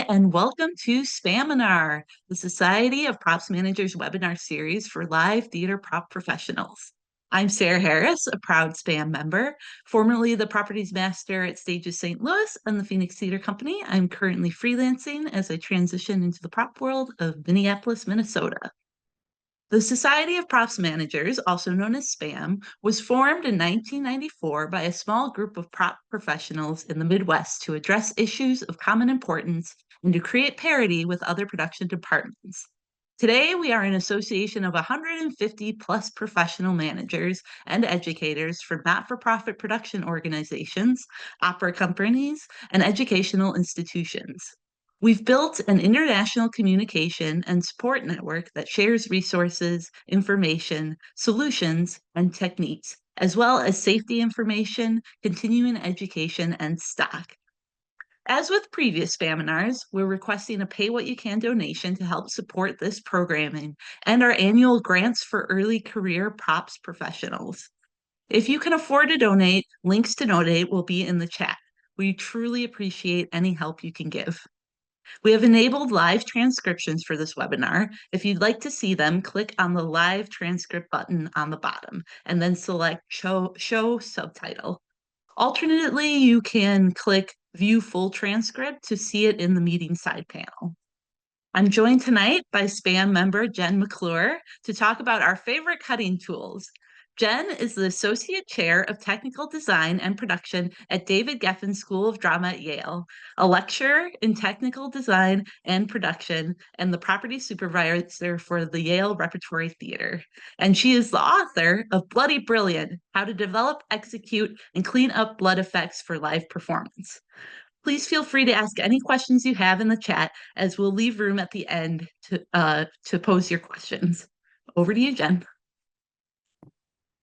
and welcome to Spaminar, the Society of Props Managers webinar series for live theater prop professionals. I'm Sarah Harris, a proud SPAM member, formerly the properties master at Stages St. Louis and the Phoenix Theater Company. I'm currently freelancing as I transition into the prop world of Minneapolis, Minnesota. The Society of Props Managers, also known as SPAM, was formed in 1994 by a small group of prop professionals in the Midwest to address issues of common importance and to create parity with other production departments. Today, we are an association of 150 plus professional managers and educators for not-for-profit production organizations, opera companies, and educational institutions. We've built an international communication and support network that shares resources, information, solutions, and techniques, as well as safety information, continuing education, and stock. As with previous Spaminars, we're requesting a Pay What You Can donation to help support this programming and our annual grants for early career props professionals. If you can afford to donate, links to donate will be in the chat. We truly appreciate any help you can give. We have enabled live transcriptions for this webinar. If you'd like to see them, click on the live transcript button on the bottom and then select show subtitle. Alternately, you can click view full transcript to see it in the meeting side panel. I'm joined tonight by SPAM member Jen McClure to talk about our favorite cutting tools. Jen is the Associate Chair of Technical Design and Production at David Geffen School of Drama at Yale, a lecturer in technical design and production, and the property supervisor for the Yale Repertory Theater. And she is the author of Bloody Brilliant: How to Develop, Execute, and Clean Up Blood Effects for Live Performance. Please feel free to ask any questions you have in the chat, as we'll leave room at the end to pose your questions. Over to you, Jen.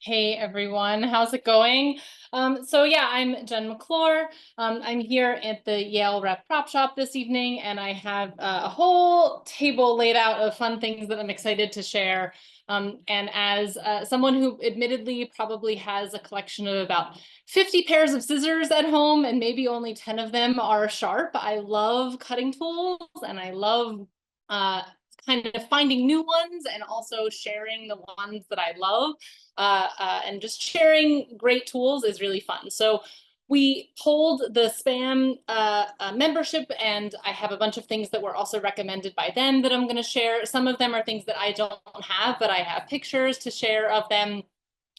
Hey everyone, how's it going? I'm Jen McClure. I'm here at the Yale Rep Prop Shop this evening, and I have a whole table laid out of fun things that I'm excited to share. And as someone who admittedly probably has a collection of about 50 pairs of scissors at home, and maybe only 10 of them are sharp, I love cutting tools, and I love kind of finding new ones and also sharing the ones that I love. And just sharing great tools is really fun. So we hold the SPAM membership, and I have a bunch of things that were also recommended by them that I'm going to share. Some of them are things that I don't have, but I have pictures to share of them.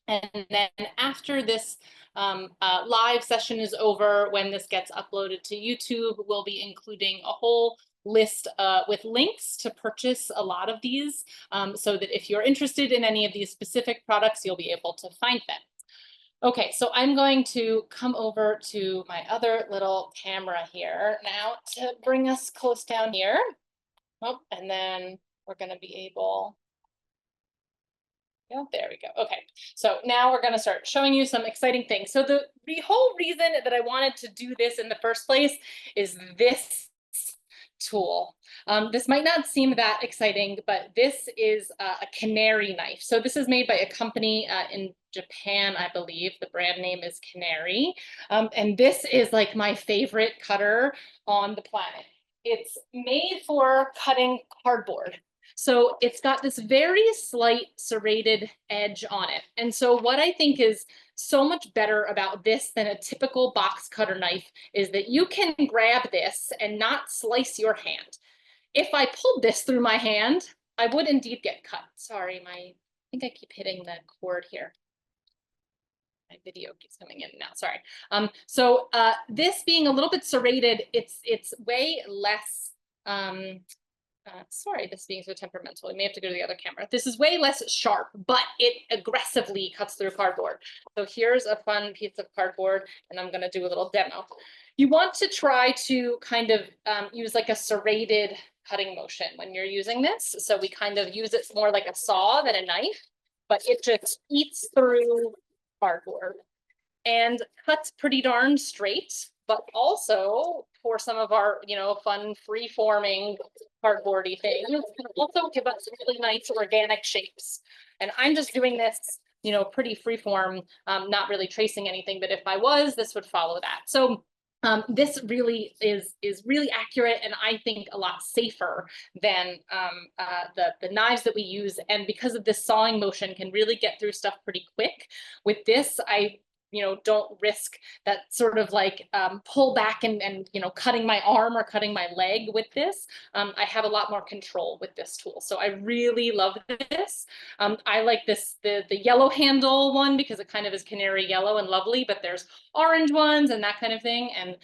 And then after this live session is over, when this gets uploaded to YouTube, we'll be including a whole list with links to purchase a lot of these, so that if you're interested in any of these specific products, you'll be able to find them. Okay, so I'm going to come over to my other little camera here now to bring us close down here. Oh, and then we're going to be able... Yeah, there we go. Okay, so now we're going to start showing you some exciting things. So the whole reason that I wanted to do this in the first place is this tool. This might not seem that exciting, but this is a canary knife. So this is made by a company in Japan, I believe. The brand name is Canary. And this is like my favorite cutter on the planet. It's made for cutting cardboard. So it's got this very slight serrated edge on it. And so what I think is so much better about this than a typical box cutter knife is that you can grab this and not slice your hand. If I pulled this through my hand, I would indeed get cut. Sorry, I think I keep hitting the cord here. My video keeps coming in now, sorry. This being a little bit serrated, it's way less, sorry, this being so temperamental. You may have to go to the other camera. This is way less sharp, but it aggressively cuts through cardboard. So here's a fun piece of cardboard, and I'm going to do a little demo. You want to try to kind of use like a serrated cutting motion when you're using this. So we kind of use it more like a saw than a knife, but it just eats through cardboard and cuts pretty darn straight. But also for some of our, fun free-forming cardboardy things, can also give us really nice organic shapes. And I'm just doing this, pretty free-form, not really tracing anything. But if I was, this would follow that. So This really is really accurate, and I think a lot safer than the knives that we use. And because of this sawing motion, can really get through stuff pretty quick. With this, I don't risk that sort of like pull back and cutting my arm or cutting my leg with this. I have a lot more control with this tool, so I really love this. I like this the yellow handle one because it kind of is canary yellow and lovely, but there's orange ones and that kind of thing. And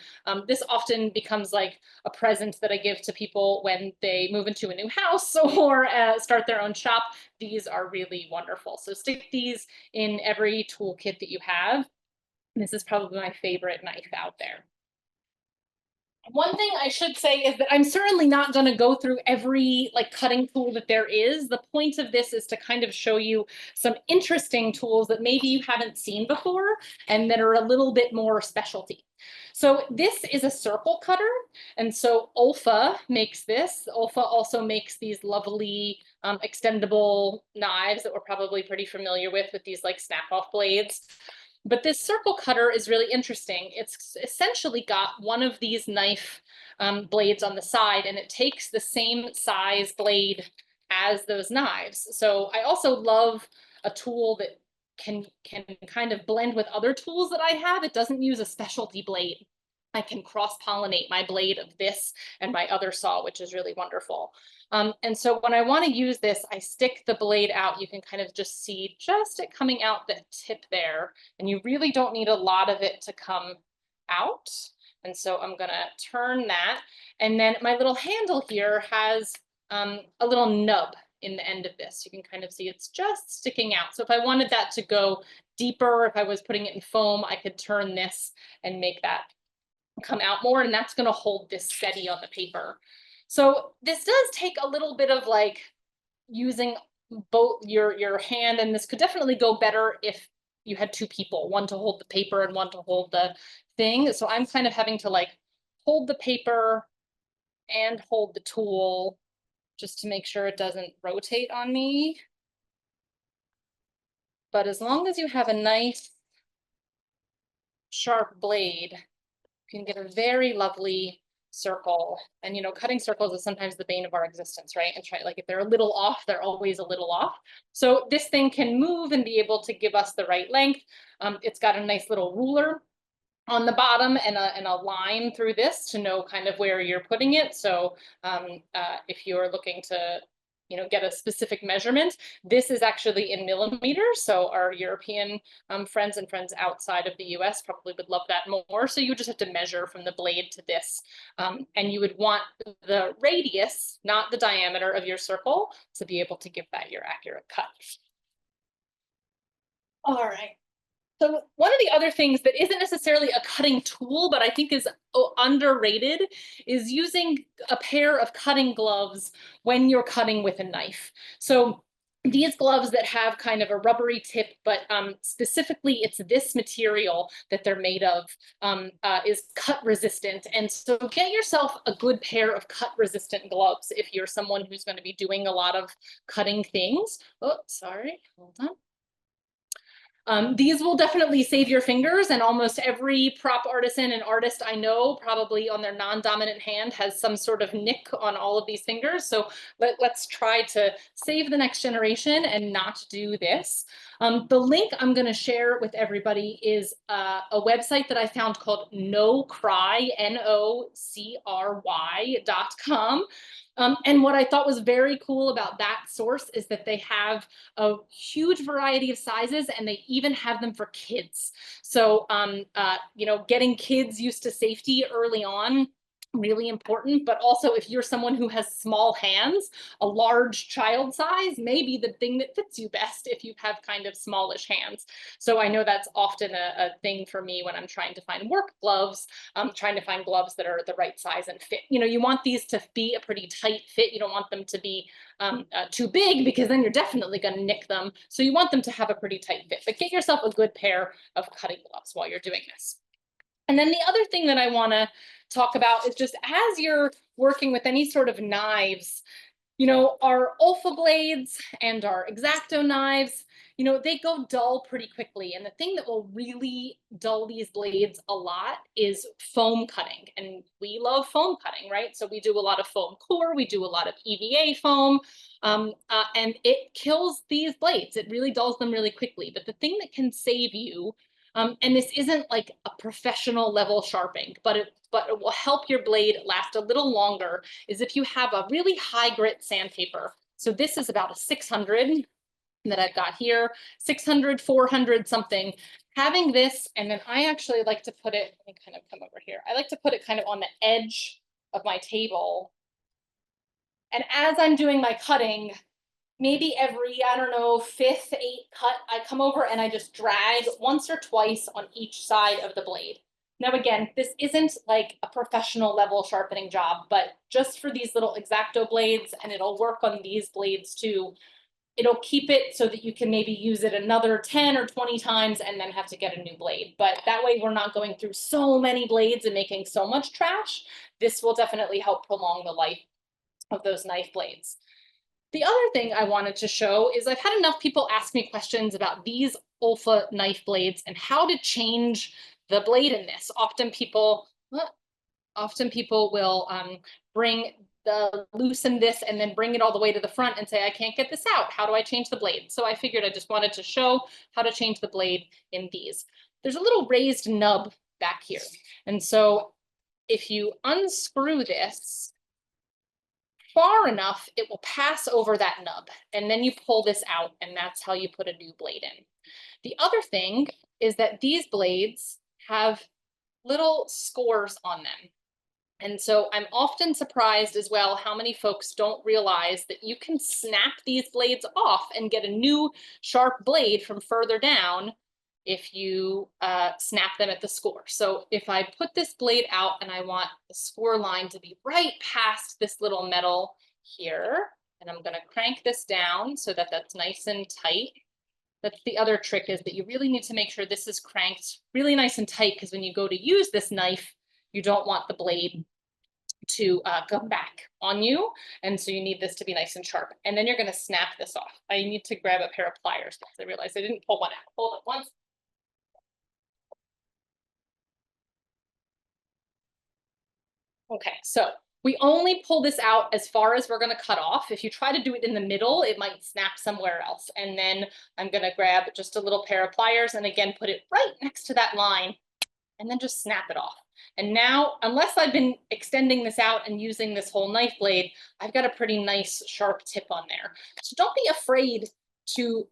this often becomes like a present that I give to people when they move into a new house or start their own shop. These are really wonderful. So stick these in every toolkit that you have. This is probably my favorite knife out there. One thing I should say is that I'm certainly not going to go through every like cutting tool that there is. The point of this is to kind of show you some interesting tools that maybe you haven't seen before and that are a little bit more specialty. So this is a circle cutter. And so Olfa makes this. Olfa also makes these lovely extendable knives that we're probably pretty familiar with these like snap-off blades. But this circle cutter is really interesting. It's essentially got one of these knife blades on the side, and it takes the same size blade as those knives. So I also love a tool that can kind of blend with other tools that I have. It doesn't use a specialty blade. I can cross-pollinate my blade of this and my other saw, which is really wonderful. And so when I want to use this, I stick the blade out. You can kind of just see just it coming out the tip there. And you really don't need a lot of it to come out. And so I'm going to turn that. And then my little handle here has a little nub in the end of this. You can kind of see it's just sticking out. So if I wanted that to go deeper, if I was putting it in foam, I could turn this and make that come out more, and that's going to hold this steady on the paper. So this does take a little bit of like using both your hand, and this could definitely go better if you had two people, one to hold the paper and one to hold the thing. So I'm kind of having to like hold the paper and hold the tool just to make sure it doesn't rotate on me. But as long as you have a nice sharp blade, can get a very lovely circle. And cutting circles is sometimes the bane of our existence, right? And like if they're a little off, they're always a little off. So this thing can move and be able to give us the right length. It's got a nice little ruler on the bottom and a line through this to know kind of where you're putting it. So if you're looking to get a specific measurement, this is actually in millimeters. So our European friends and friends outside of the US probably would love that more. So you just have to measure from the blade to this. And you would want the radius, not the diameter of your circle, to be able to give that your accurate cut. All right. So one of the other things that isn't necessarily a cutting tool, but I think is underrated, is using a pair of cutting gloves when you're cutting with a knife. So these gloves that have kind of a rubbery tip, but specifically it's this material that they're made of is cut resistant. And so get yourself a good pair of cut resistant gloves if you're someone who's going to be doing a lot of cutting things. Oh, sorry, hold on. These will definitely save your fingers, and almost every prop artisan and artist I know probably on their non-dominant hand has some sort of nick on all of these fingers. So let's try to save the next generation and not do this. The link I'm going to share with everybody is a website that I found called NoCry, NOCRY.com. And what I thought was very cool about that source is that they have a huge variety of sizes, and they even have them for kids. So, getting kids used to safety early on, really important. But also, if you're someone who has small hands, a large child size may be the thing that fits you best if you have kind of smallish hands. So I know that's often a thing for me when I'm trying to find work gloves. I'm trying to find gloves that are the right size and fit. You want these to be a pretty tight fit. You don't want them to be too big, because then you're definitely going to nick them. So you want them to have a pretty tight fit. But get yourself a good pair of cutting gloves while you're doing this. And then the other thing that I want to talk about is just as you're working with any sort of knives, our Olfa blades and our X-Acto knives, you know, they go dull pretty quickly. And the thing that will really dull these blades a lot is foam cutting. And we love foam cutting, right? So we do a lot of foam core, we do a lot of EVA foam, and it kills these blades. It really dulls them really quickly. But the thing that can save you, and this isn't like a professional level sharpening, but it will help your blade last a little longer, is if you have a really high grit sandpaper. So this is about a 600 that I've got here, 600, 400 something. Having this, and then I actually like to put it, let me kind of come over here. I like to put it kind of on the edge of my table. And as I'm doing my cutting, maybe every, I don't know, fifth, eighth cut, I come over and I just drag once or twice on each side of the blade. Now, again, this isn't like a professional level sharpening job, but just for these little X-Acto blades, and it'll work on these blades too, it'll keep it so that you can maybe use it another 10 or 20 times and then have to get a new blade. But that way we're not going through so many blades and making so much trash. This will definitely help prolong the life of those knife blades. The other thing I wanted to show is I've had enough people ask me questions about these Olfa knife blades and how to change the blade in this. Often people will loosen this and then bring it all the way to the front and say, I can't get this out. How do I change the blade? So I figured I just wanted to show how to change the blade in these. There's a little raised nub back here. And so if you unscrew this far enough, it will pass over that nub. And then you pull this out, and that's how you put a new blade in. The other thing is that these blades have little scores on them. And so I'm often surprised as well how many folks don't realize that you can snap these blades off and get a new sharp blade from further down if you snap them at the score. So if I put this blade out and I want the score line to be right past this little metal here, and I'm going to crank this down so that that's nice and tight. That's the other trick, is that you really need to make sure this is cranked really nice and tight, because when you go to use this knife, you don't want the blade to come back on you. And so you need this to be nice and sharp. And then you're going to snap this off. I need to grab a pair of pliers because I realized I didn't pull one out. Hold it once. Okay, so we only pull this out as far as we're going to cut off. If you try to do it in the middle, it might snap somewhere else. And then I'm going to grab just a little pair of pliers and again, put it right next to that line and then just snap it off. And now, unless I've been extending this out and using this whole knife blade, I've got a pretty nice sharp tip on there. So don't be afraid to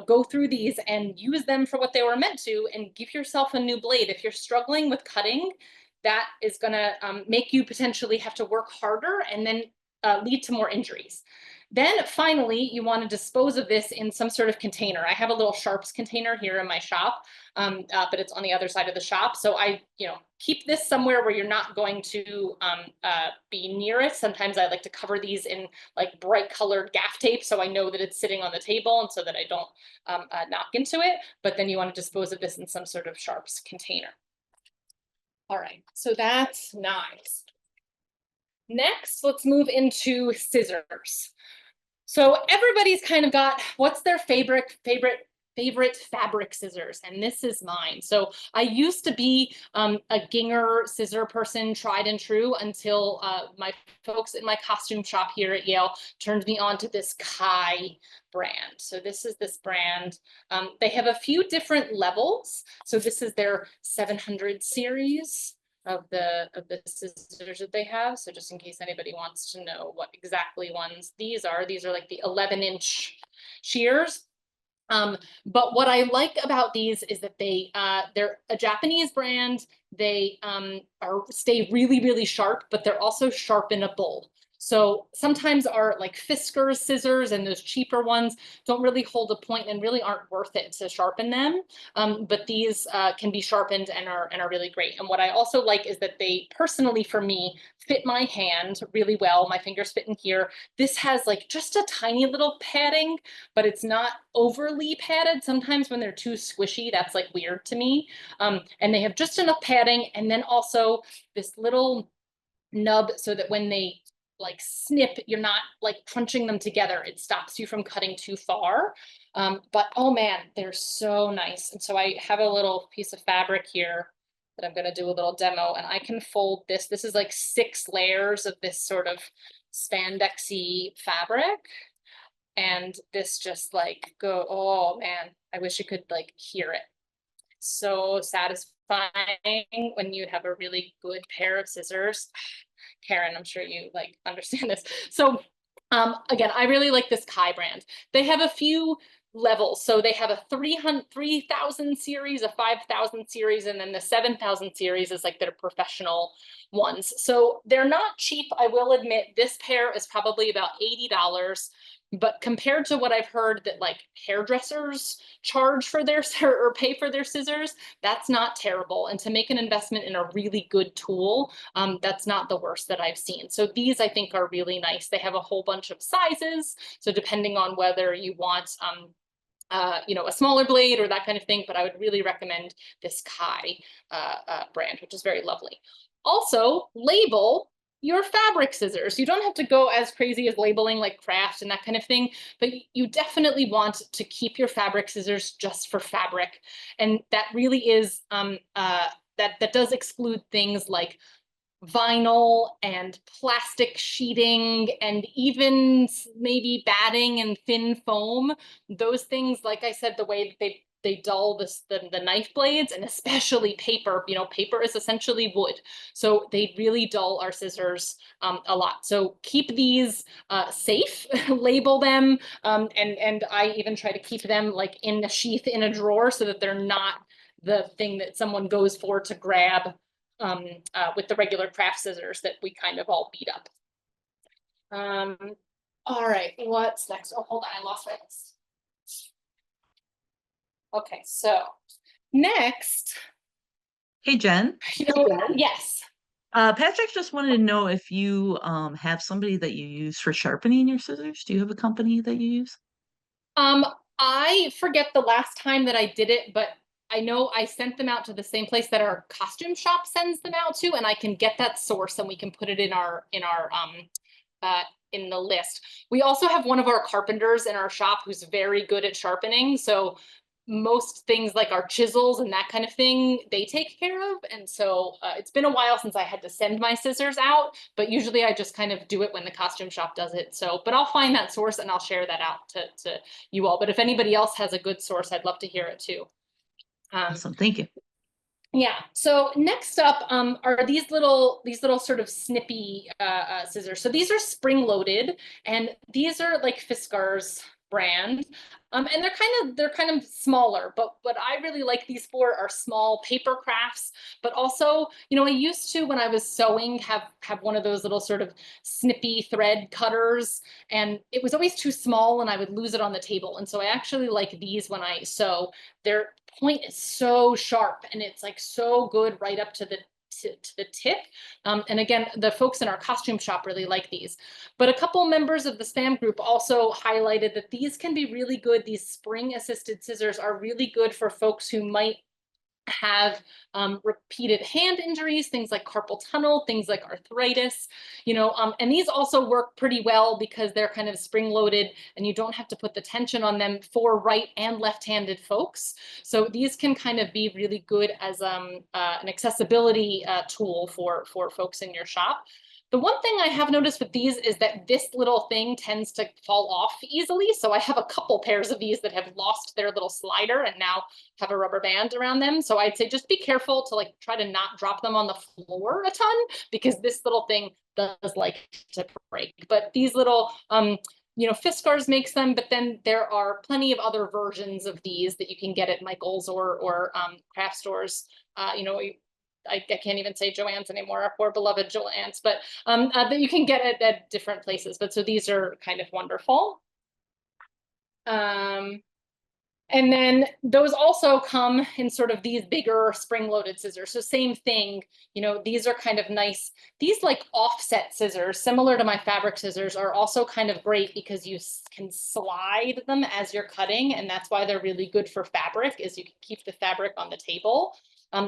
go through these and use them for what they were meant to, and give yourself a new blade. If you're struggling with cutting, that is going to make you potentially have to work harder and then lead to more injuries. Then finally, you want to dispose of this in some sort of container. I have a little sharps container here in my shop, but it's on the other side of the shop. So I, keep this somewhere where you're not going to be near it. Sometimes I like to cover these in like bright colored gaff tape, so I know that it's sitting on the table and so that I don't knock into it. But then you want to dispose of this in some sort of sharps container. All right, so that's knives. Next, let's move into scissors. So everybody's kind of got what's their favorite fabric scissors, and this is mine. So I used to be a Ginger scissor person, tried and true, until my folks in my costume shop here at Yale turned me on to this Kai brand. So this is this brand. They have a few different levels. So this is their 700 series of the scissors that they have. So just in case anybody wants to know what exactly ones these are like the 11-inch shears. But what I like about these is that they're a Japanese brand. They stay really, really sharp, but they're also sharpenable. So sometimes our like Fiskars scissors and those cheaper ones don't really hold a point and really aren't worth it to sharpen them. But these can be sharpened and are really great. And what I also like is that they personally, for me, fit my hand really well. My fingers fit in here. This has like just a tiny little padding, but it's not overly padded. Sometimes when they're too squishy, that's like weird to me. And they have just enough padding, and then also this little nub so that when they like snip, you're not like crunching them together. It stops you from cutting too far. But oh man, they're so nice. And so I have a little piece of fabric here that I'm gonna do a little demo, and I can fold this. This is like 6 layers of this sort of spandexy fabric. And this just like oh man, I wish you could like hear it. So satisfying when you have a really good pair of scissors. Karen, I'm sure you like understand this. So again, I really like this Kai brand. They have a few levels. So they have a 3,000 series, a 5,000 series, and then the 7,000 series is like their professional ones. So they're not cheap, I will admit. This pair is probably about $80. But compared to what I've heard that like hairdressers charge for their or pay for their scissors, that's not terrible. And to make an investment in a really good tool, that's not the worst that I've seen. So these I think are really nice. They have a whole bunch of sizes. So depending on whether you want you know, a smaller blade or that kind of thing, but I would really recommend this Kai brand, which is very lovely. Also, label your fabric scissors. You don't have to go as crazy as labeling like craft and that kind of thing, but you definitely want to keep your fabric scissors just for fabric. And that really is, that does exclude things like vinyl and plastic sheeting and even maybe batting and thin foam. Those things, like I said, the way that they dull the knife blades, and especially paper. You know, paper is essentially wood, so they really dull our scissors a lot. So keep these safe, label them, and I even try to keep them like in a sheath in a drawer so that they're not the thing that someone goes for to grab with the regular craft scissors that we kind of all beat up. All right, what's next? Oh, hold on, I lost my list. Okay, so next, Hey, Jen. yes. Patrick just wanted to know if you have somebody that you use for sharpening your scissors. Do you have a company that you use? Um, I forget the last time that I did it, but I know I sent them out to the same place that our costume shop sends them out to, and I can get that source and we can put it in our in the list. We also have one of our carpenters in our shop who's very good at sharpening. So most things like our chisels and that kind of thing, they take care of. And so it's been a while since I had to send my scissors out, but usually I just kind of do it when the costume shop does it. So, but I'll find that source and I'll share that out to you all. But if anybody else has a good source, I'd love to hear it too. Awesome. Thank you. Yeah. So next up are these little sort of snippy scissors. So these are spring loaded, and these are like Fiskars brand. And they're kind of smaller, but what I really like these for are small paper crafts, but also, you know, I used to, when I was sewing, have one of those little sort of snippy thread cutters, and it was always too small and I would lose it on the table. And so I actually like these when I sew. Their point is so sharp and it's like so good right up to the tip. And again, the folks in our costume shop really like these. But a couple members of the spam group also highlighted that these can be really good. These spring assisted scissors are really good for folks who might have repeated hand injuries, things like carpal tunnel, things like arthritis, you know, and these also work pretty well because they're kind of spring loaded and you don't have to put the tension on them for right and left-handed folks. So these can kind of be really good as an accessibility tool for folks in your shop. The one thing I have noticed with these is that this little thing tends to fall off easily. So I have a couple pairs of these that have lost their little slider and now have a rubber band around them. So I'd say just be careful to like try to not drop them on the floor a ton, because this little thing does like to break. But these little, you know, Fiskars makes them, but then there are plenty of other versions of these that you can get at Michael's or craft stores. You know, I can't even say Joann's anymore, our poor beloved Joann's, but that you can get it at different places. But so these are kind of wonderful. And then those also come in sort of these bigger spring-loaded scissors. So same thing, you know, these are kind of nice. These like offset scissors, similar to my fabric scissors, are also kind of great because you can slide them as you're cutting. And that's why they're really good for fabric, is you can keep the fabric on the table.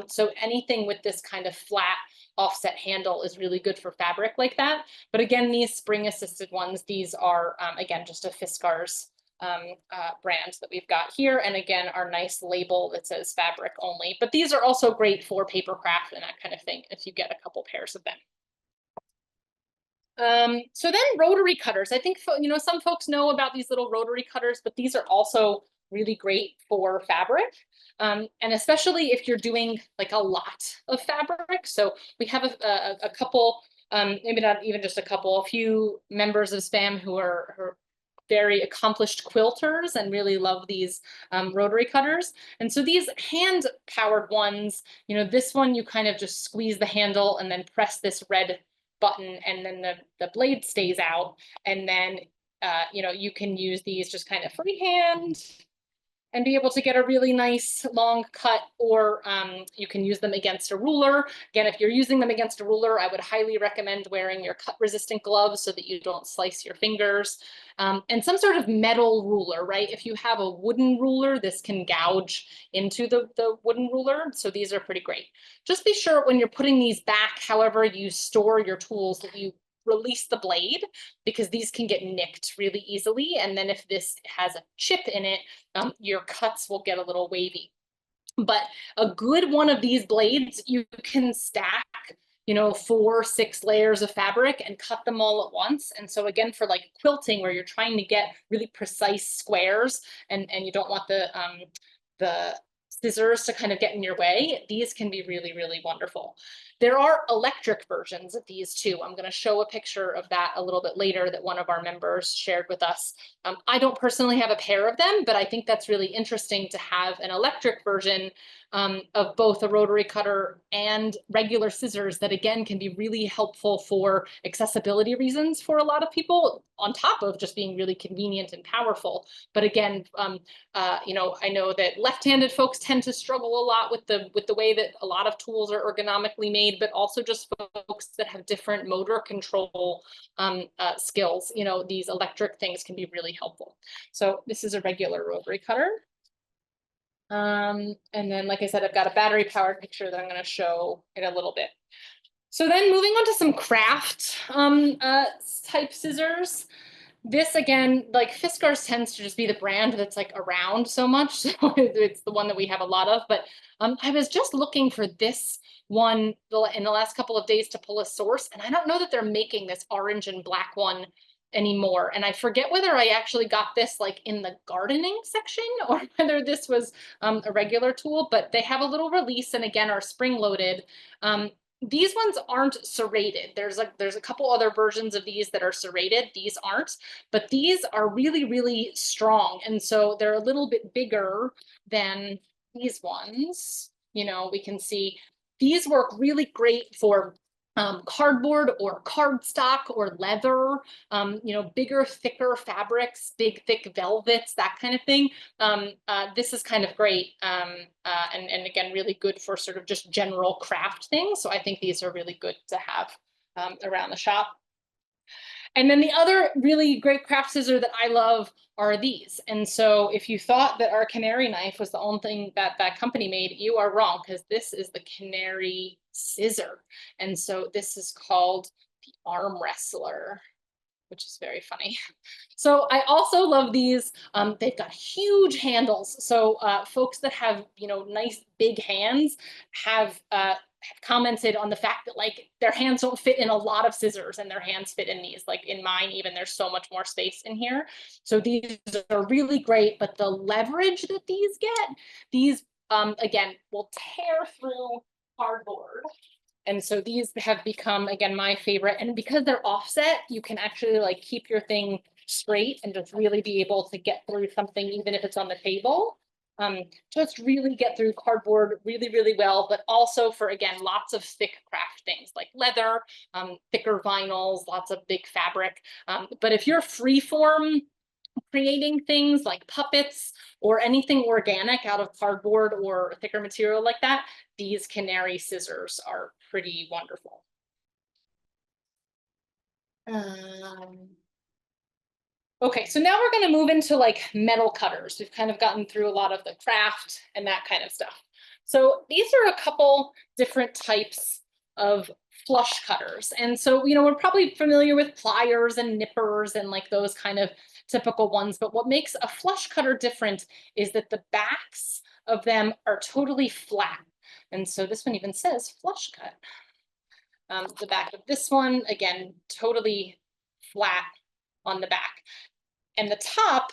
So anything with this kind of flat offset handle is really good for fabric like that. But again, these spring assisted ones, these are, again, just a Fiskars brand that we've got here. And again, our nice label that says fabric only. But these are also great for paper craft and that kind of thing if you get a couple pairs of them. So then rotary cutters. I think, some folks know about these little rotary cutters, but these are also really great for fabric. And especially if you're doing like a lot of fabric. So we have a couple, maybe not even just a couple, a few members of SPAM who are very accomplished quilters and really love these rotary cutters. And so these hand powered ones, this one you kind of just squeeze the handle and then press this red button and then the blade stays out. And then, you can use these just kind of freehand and be able to get a really nice long cut, or you can use them against a ruler. Again, if you're using them against a ruler, I would highly recommend wearing your cut resistant gloves so that you don't slice your fingers. And some sort of metal ruler, right? If you have a wooden ruler, this can gouge into the wooden ruler. So these are pretty great. Just be sure when you're putting these back, however you store your tools, that you release the blade, because these can get nicked really easily. And then if this has a chip in it, your cuts will get a little wavy. But a good one of these blades, you can stack, 4-6 layers of fabric and cut them all at once. And so again, for like quilting, where you're trying to get really precise squares and you don't want the scissors to kind of get in your way, these can be really, really wonderful. There are electric versions of these too. I'm going to show a picture of that a little bit later that one of our members shared with us. I don't personally have a pair of them, but I think that's really interesting to have an electric version of both a rotary cutter and regular scissors that again can be really helpful for accessibility reasons for a lot of people, on top of just being really convenient and powerful. But again, I know that left-handed folks tend to struggle a lot with the way that a lot of tools are ergonomically made, but also just folks that have different motor control skills. These electric things can be really helpful. So this is a regular rotary cutter. And then, like I said, I've got a battery powered picture that I'm going to show in a little bit. So then moving on to some craft type scissors. This again, like Fiskars tends to just be the brand that's like around so much. So it's the one that we have a lot of, but I was just looking for this one in the last couple of days to pull a source. And I don't know that they're making this orange and black one anymore. And I forget whether I actually got this like in the gardening section or whether this was a regular tool, but they have a little release and again are spring loaded. These ones aren't serrated. There's a couple other versions of these that are serrated. These aren't, but these are really, really strong. And so they're a little bit bigger than these ones. We can see these work really great for cardboard or cardstock or leather, bigger, thicker fabrics, big, thick velvets, that kind of thing. This is kind of great. And again, really good for sort of just general craft things. So I think these are really good to have around the shop. And then the other really great craft scissor that I love are these. And so if you thought that our canary knife was the only thing that that company made, you are wrong, because this is the canary scissor. And so this is called the arm wrestler, which is very funny. So I also love these. They've got huge handles. So folks that have, nice big hands have commented on the fact that like their hands don't fit in a lot of scissors and their hands fit in these. Like in mine, even there's so much more space in here. So these are really great, but the leverage that these again, will tear through cardboard. And so these have become, again, my favorite. And because they're offset, you can actually like keep your thing straight and just really be able to get through something, even if it's on the table. Just really get through cardboard really, really well, but also for, again, lots of thick craft things like leather, thicker vinyls, lots of big fabric. But if you're freeform creating things like puppets or anything organic out of cardboard or thicker material like that, these canary scissors are pretty wonderful. Okay, so now we're going to move into like metal cutters. We've kind of gotten through a lot of the craft and that kind of stuff. So these are a couple different types of flush cutters. And so, we're probably familiar with pliers and nippers and like those kind of typical ones. But what makes a flush cutter different is that the backs of them are totally flat. And so this one even says flush cut. The back of this one, again, totally flat on the back. And the top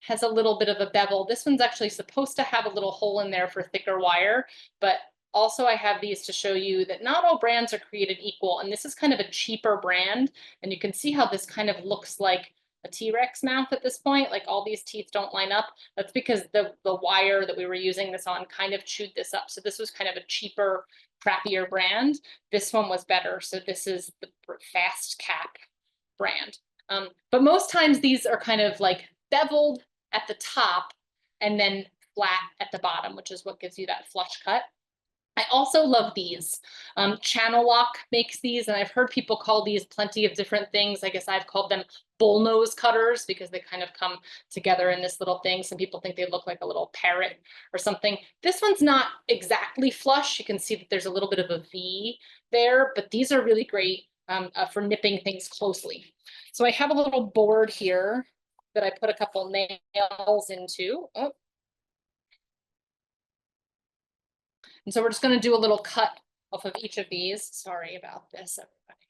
has a little bit of a bevel. This one's actually supposed to have a little hole in there for thicker wire, but also I have these to show you that not all brands are created equal. And this is kind of a cheaper brand. And you can see how this kind of looks like a T-Rex mouth at this point. Like all these teeth don't line up. That's because the wire that we were using this on kind of chewed this up. So this was kind of a cheaper, crappier brand. This one was better. So this is the Fast Cap brand. But most times these are kind of like beveled at the top and then flat at the bottom, which is what gives you that flush cut. I also love these. Channel Lock makes these, and I've heard people call these plenty of different things. I guess I've called them bullnose cutters because they kind of come together in this little thing. Some people think they look like a little parrot or something. This one's not exactly flush. You can see that there's a little bit of a V there, but these are really great for nipping things closely. So I have a little board here that I put a couple nails into. Oh. And so we're just going to do a little cut off of each of these. Sorry about this, everybody.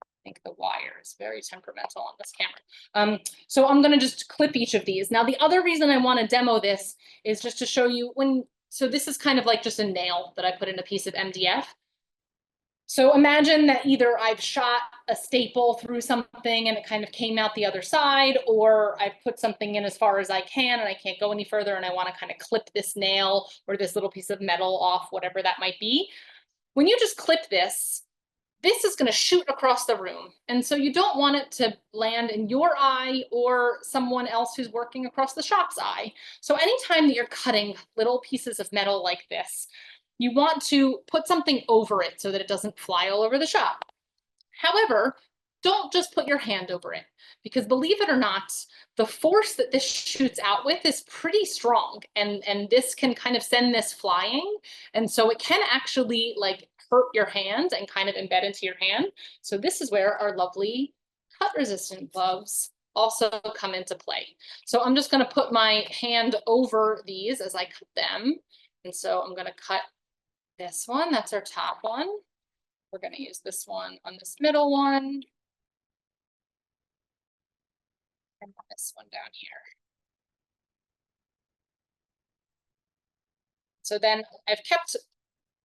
I think the wire is very temperamental on this camera. So I'm going to just clip each of these. Now, the other reason I want to demo this is just to show you so this is kind of like just a nail that I put in a piece of MDF. So imagine that either I've shot a staple through something and it kind of came out the other side, or I've put something in as far as I can and I can't go any further and I want to kind of clip this nail or this little piece of metal off, whatever that might be. When you just clip this, this is going to shoot across the room. And so you don't want it to land in your eye or someone else who's working across the shop's eye. So anytime that you're cutting little pieces of metal like this, you want to put something over it so that it doesn't fly all over the shop. However, don't just put your hand over it, because believe it or not, the force that this shoots out with is pretty strong, and this can kind of send this flying. And so it can actually like hurt your hand and kind of embed into your hand. So this is where our lovely cut resistant gloves also come into play. So I'm just going to put my hand over these as I cut them. And so I'm going to cut this one. That's our top one. We're going to use this one on this middle one. And this one down here. So then I've kept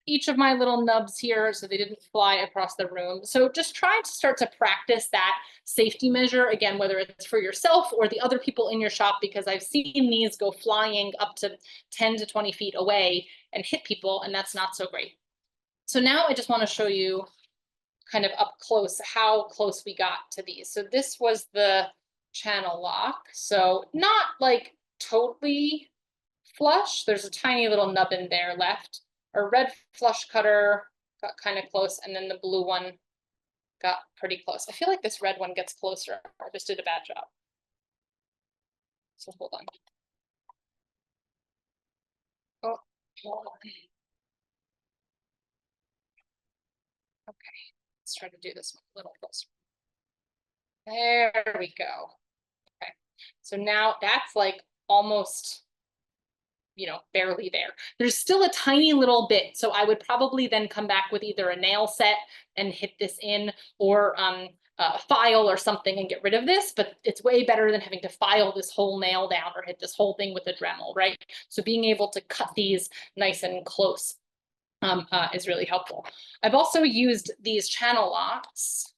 each of my little nubs here so they didn't fly across the room. So just try to start to practice that safety measure, again, whether it's for yourself or the other people in your shop, because I've seen these go flying up to 10 to 20 feet away and hit people, and that's not so great. So now I just want to show you kind of up close how close we got to these. So this was the channel lock. So not like totally flush. There's a tiny little nub in there left. Our red flush cutter got kind of close, and then the blue one got pretty close. I feel like this red one gets closer. I just did a bad job. So hold on. Oh, hold on. Okay, let's try to do this one a little closer. There we go. Okay, so now that's like almost, barely there. There's still a tiny little bit. So I would probably then come back with either a nail set and hit this in, or a file or something and get rid of this. But it's way better than having to file this whole nail down or hit this whole thing with a Dremel, right? So being able to cut these nice and close is really helpful. I've also used these channel locks.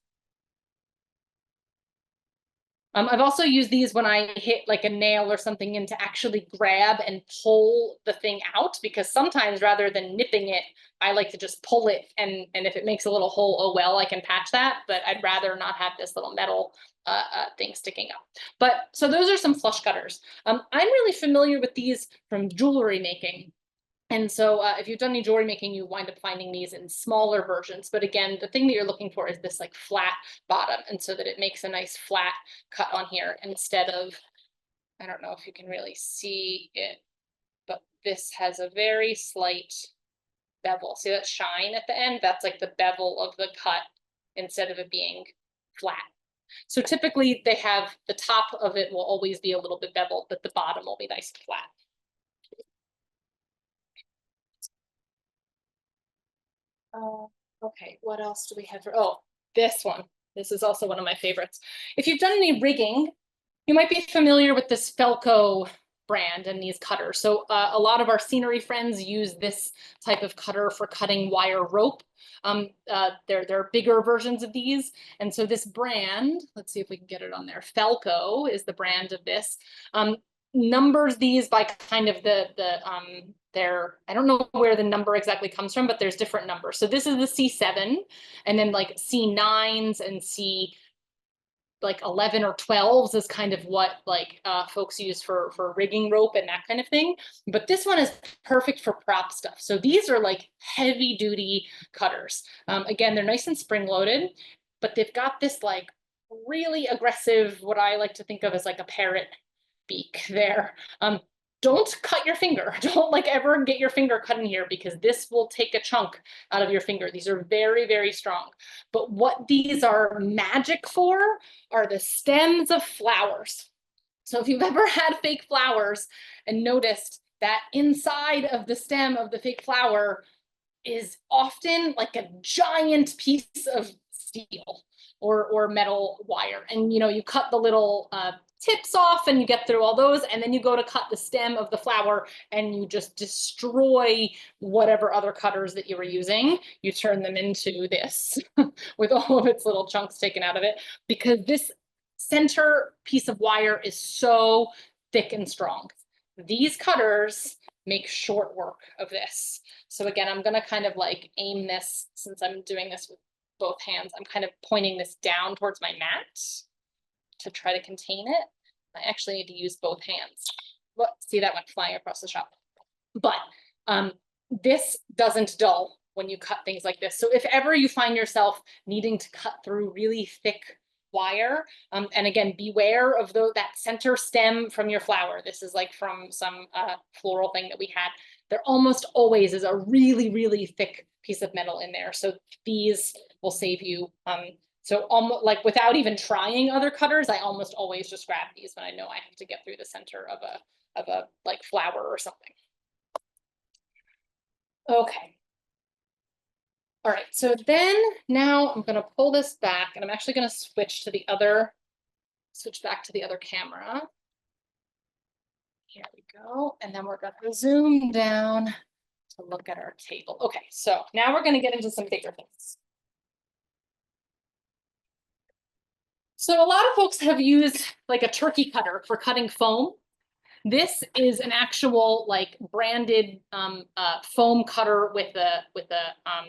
I've also used these when I hit like a nail or something in to actually grab and pull the thing out, because sometimes rather than nipping it, I like to just pull it, and if it makes a little hole, oh well, I can patch that, but I'd rather not have this little metal thing sticking up. But so those are some flush cutters. I'm really familiar with these from jewelry making. And so if you've done any jewelry making, you wind up finding these in smaller versions. But again, the thing that you're looking for is this like flat bottom, and so that it makes a nice flat cut on here instead of, I don't know if you can really see it, but this has a very slight bevel. See that shine at the end? That's like the bevel of the cut instead of it being flat. So typically they have the top of it will always be a little bit beveled, but the bottom will be nice and flat. Okay, what else do we have for, oh, this one. This is also one of my favorites. If you've done any rigging, you might be familiar with this Felco brand and these cutters. So a lot of our scenery friends use this type of cutter for cutting wire rope. There are bigger versions of these. And so this brand, let's see if we can get it on there. Felco is the brand of this. Numbers these by kind of their, I don't know where the number exactly comes from, but there's different numbers. So this is the C7, and then like C9s and C like 11 or 12s is kind of what like folks use for rigging rope and that kind of thing. But this one is perfect for prop stuff. So these are like heavy duty cutters. Again, they're nice and spring loaded, but they've got this like really aggressive, what I like to think of as like a parrot beak there. Don't cut your finger. Don't like ever get your finger cut in here because this will take a chunk out of your finger. These are very, very strong. But what these are magic for are the stems of flowers. So if you've ever had fake flowers and noticed that inside of the stem of the fake flower is often like a giant piece of steel or metal wire. And you know, you cut the little tips off and you get through all those, and then you go to cut the stem of the flower and you just destroy whatever other cutters that you were using. You turn them into this with all of its little chunks taken out of it, because this center piece of wire is so thick and strong. These cutters make short work of this. So again, I'm gonna kind of like aim this, since I'm doing this with both hands, I'm kind of pointing this down towards my mat to try to contain it. I actually need to use both hands. Look, see, that went flying across the shop. But this doesn't dull when you cut things like this. So if ever you find yourself needing to cut through really thick wire, and again, beware of that center stem from your flower. This is like from some floral thing that we had. There almost always is a really, really thick piece of metal in there. So these will save you. So almost like without even trying other cutters, I almost always just grab these when I know I have to get through the center of a like flower or something. Okay. All right, so then now I'm gonna pull this back and I'm actually gonna switch back to the other camera. Here we go. And then we're gonna zoom down to look at our table. Okay, so now we're gonna get into some bigger things. So a lot of folks have used like a turkey cutter for cutting foam. This is an actual like branded foam cutter with a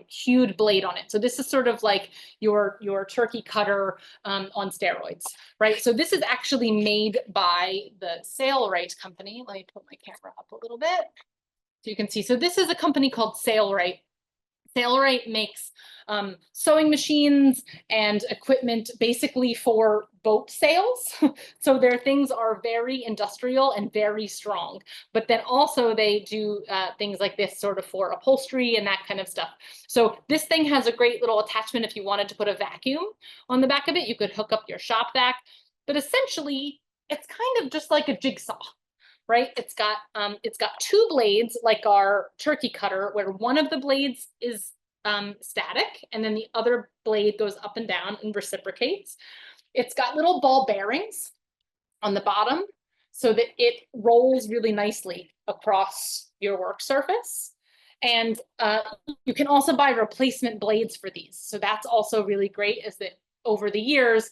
hewed blade on it. So this is sort of like your turkey cutter on steroids, right? So this is actually made by the Sailrite company. Let me put my camera up a little bit so you can see. So this is a company called Sailrite. Sailrite makes sewing machines and equipment basically for boat sails. So their things are very industrial and very strong. But then also they do things like this sort of for upholstery and that kind of stuff. So this thing has a great little attachment. If you wanted to put a vacuum on the back of it, you could hook up your shop vac. But essentially, it's kind of just like a jigsaw. Right, it's got two blades like our turkey cutter, where one of the blades is static and then the other blade goes up and down and reciprocates. It's got little ball bearings on the bottom so that it rolls really nicely across your work surface. And you can also buy replacement blades for these. So that's also really great, is that over the years,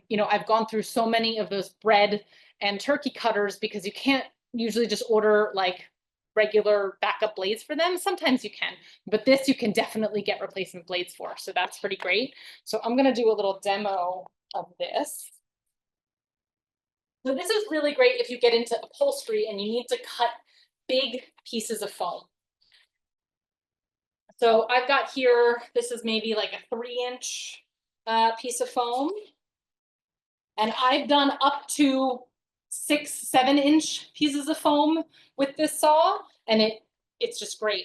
you know, I've gone through so many of those bread and turkey cutters because you can't usually just order like regular backup blades for them. Sometimes you can, but this you can definitely get replacement blades for. So that's pretty great. So I'm going to do a little demo of this. So this is really great if you get into upholstery and you need to cut big pieces of foam. So I've got here, this is maybe like a 3-inch piece of foam. And I've done up to 6-7-inch pieces of foam with this saw, and it's just great.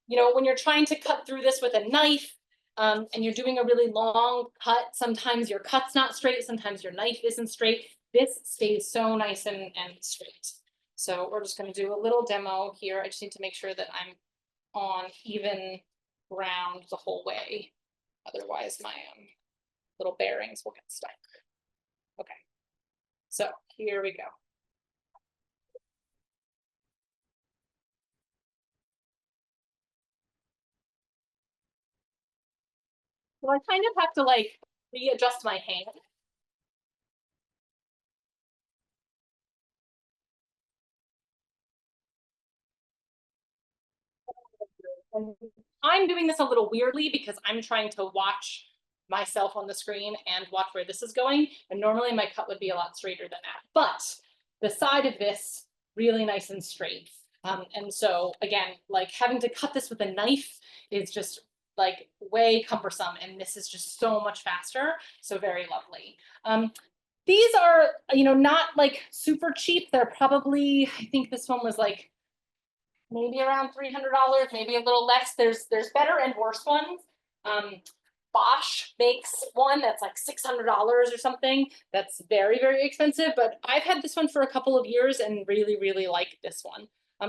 you know, when you're trying to cut through this with a knife, and you're doing a really long cut, sometimes your cut's not straight, sometimes your knife isn't straight. This stays so nice and straight. So we're just going to do a little demo here. I just need to make sure that I'm on even ground the whole way. Otherwise, my little bearings will get stuck. Okay, so here we go. So I kind of have to like readjust my hand. And I'm doing this a little weirdly because I'm trying to watch myself on the screen and watch where this is going. And normally my cut would be a lot straighter than that. But the side of this really nice and straight. And so again, like having to cut this with a knife is just like way cumbersome. And this is just so much faster. So very lovely. These are, you know, not like super cheap. They're probably, I think this one was like maybe around $300, maybe a little less. There's better and worse ones. Bosch makes one that's like $600 or something. That's very, very expensive, but I've had this one for a couple of years and really, really like this one.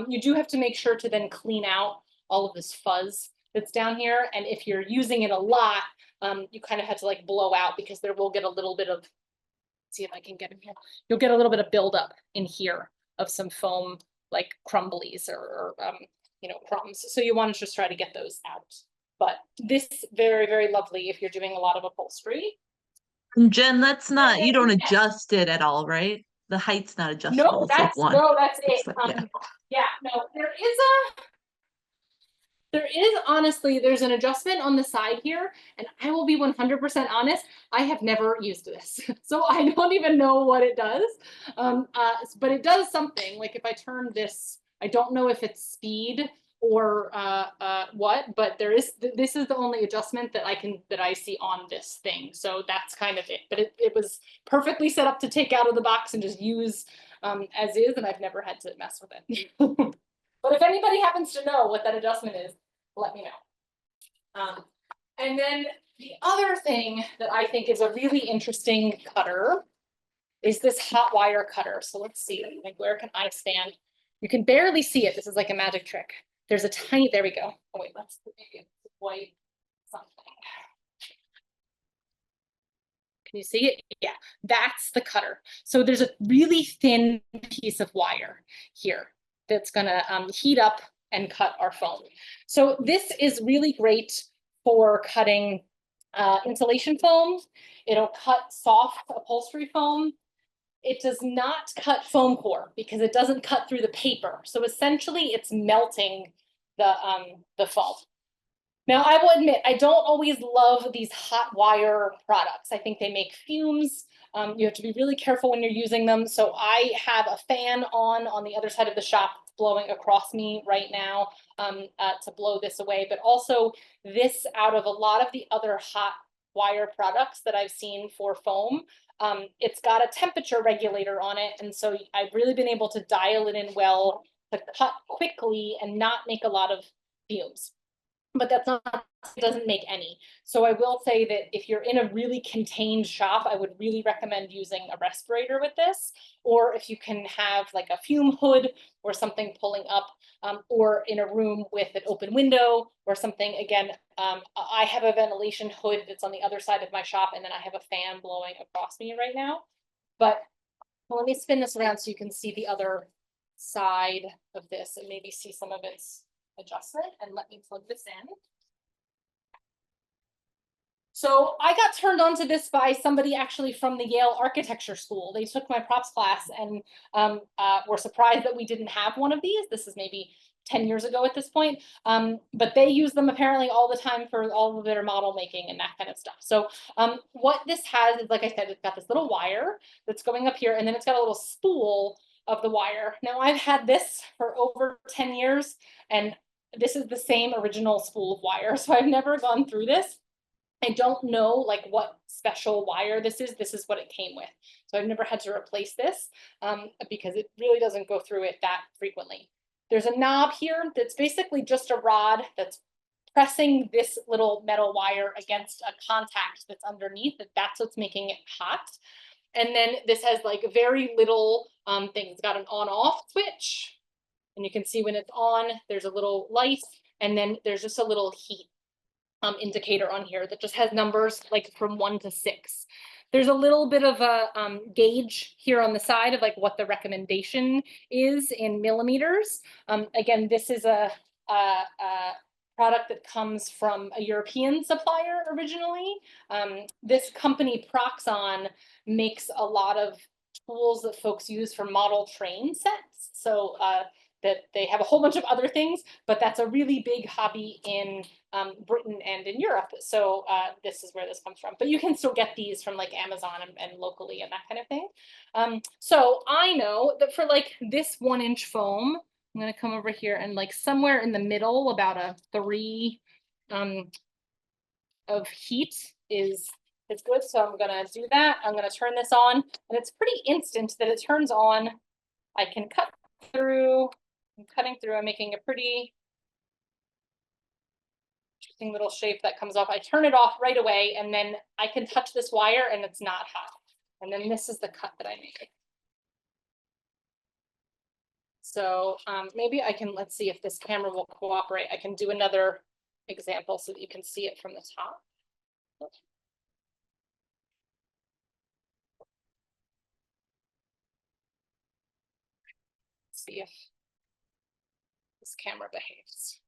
You do have to make sure to then clean out all of this fuzz that's down here. And if you're using it a lot, you kind of have to like blow out because there will get a little bit of, see if I can get in here. You'll get a little bit of buildup in here of some foam like crumblies or you know, crumbs. So you want to just try to get those out. But this very, very lovely if you're doing a lot of upholstery. And Jen, that's not, you don't Yeah. adjust it at all, right? The height's not adjustable. No, It's like one. no, that's It's it. like, yeah. Yeah, no, there is honestly, there's an adjustment on the side here, and I will be 100% honest, I have never used this. So I don't even know what it does. But it does something. Like if I turn this, I don't know if it's speed or what, but there is, this is the only adjustment that I see on this thing. So that's kind of it. But it was perfectly set up to take out of the box and just use as is, and I've never had to mess with it. But if anybody happens to know what that adjustment is, let me know. And then the other thing that I think is a really interesting cutter is this hot wire cutter. So let's see, like where can I stand? You can barely see it. This is like a magic trick. There's a tiny, there we go. Oh wait, let's make it white something. Can you see it? Yeah, that's the cutter. So there's a really thin piece of wire here that's gonna heat up and cut our foam. So this is really great for cutting insulation foam. It'll cut soft upholstery foam. It does not cut foam core because it doesn't cut through the paper. So essentially it's melting the foam. Now, I will admit, I don't always love these hot wire products. I think they make fumes. You have to be really careful when you're using them. So I have a fan on the other side of the shop blowing across me right now to blow this away. But also this, out of a lot of the other hot wire products that I've seen for foam, it's got a temperature regulator on it. And so I've really been able to dial it in well to cut quickly and not make a lot of fumes. But that's not, it doesn't make any. So I will say that if you're in a really contained shop, I would really recommend using a respirator with this, or if you can have like a fume hood or something pulling up, or in a room with an open window or something. Again, I have a ventilation hood that's on the other side of my shop, and then I have a fan blowing across me right now. But well, let me spin this around so you can see the other side of this and maybe see some of its adjustment, and let me plug this in. So I got turned on to this by somebody actually from the Yale Architecture School. They took my props class and were surprised that we didn't have one of these. This is maybe 10 years ago at this point. But they use them apparently all the time for all of their model making and that kind of stuff. So what this has is, like I said, it's got this little wire that's going up here, and then it's got a little spool of the wire. Now I've had this for over 10 years, and this is the same original spool of wire. So I've never gone through this. I don't know like what special wire this is. This is what it came with. So I've never had to replace this because it really doesn't go through it that frequently. There's a knob here that's basically just a rod that's pressing this little metal wire against a contact that's underneath. That's what's making it hot. And then this has like very little thing. It's got an on-off switch. And you can see when it's on, there's a little light. And then there's just a little heat indicator on here that just has numbers like from 1 to 6. There's a little bit of a gauge here on the side of like what the recommendation is in millimeters. Again, this is a product that comes from a European supplier originally. This company Proxon makes a lot of tools that folks use for model train sets. So that they have a whole bunch of other things, but that's a really big hobby in Britain and in Europe. So this is where this comes from. But you can still get these from like Amazon and locally and that kind of thing. So I know that for like this 1-inch foam, I'm going to come over here and like somewhere in the middle, about a 3 of heat is good. So I'm going to do that. I'm going to turn this on, and it's pretty instant that it turns on. I can cut through. I'm cutting through. I'm making a pretty interesting little shape that comes off. I turn it off right away, and then I can touch this wire and it's not hot. And then this is the cut that I make. So maybe I can, let's see if this camera will cooperate. I can do another example so that you can see it from the top. Let's see if this camera behaves.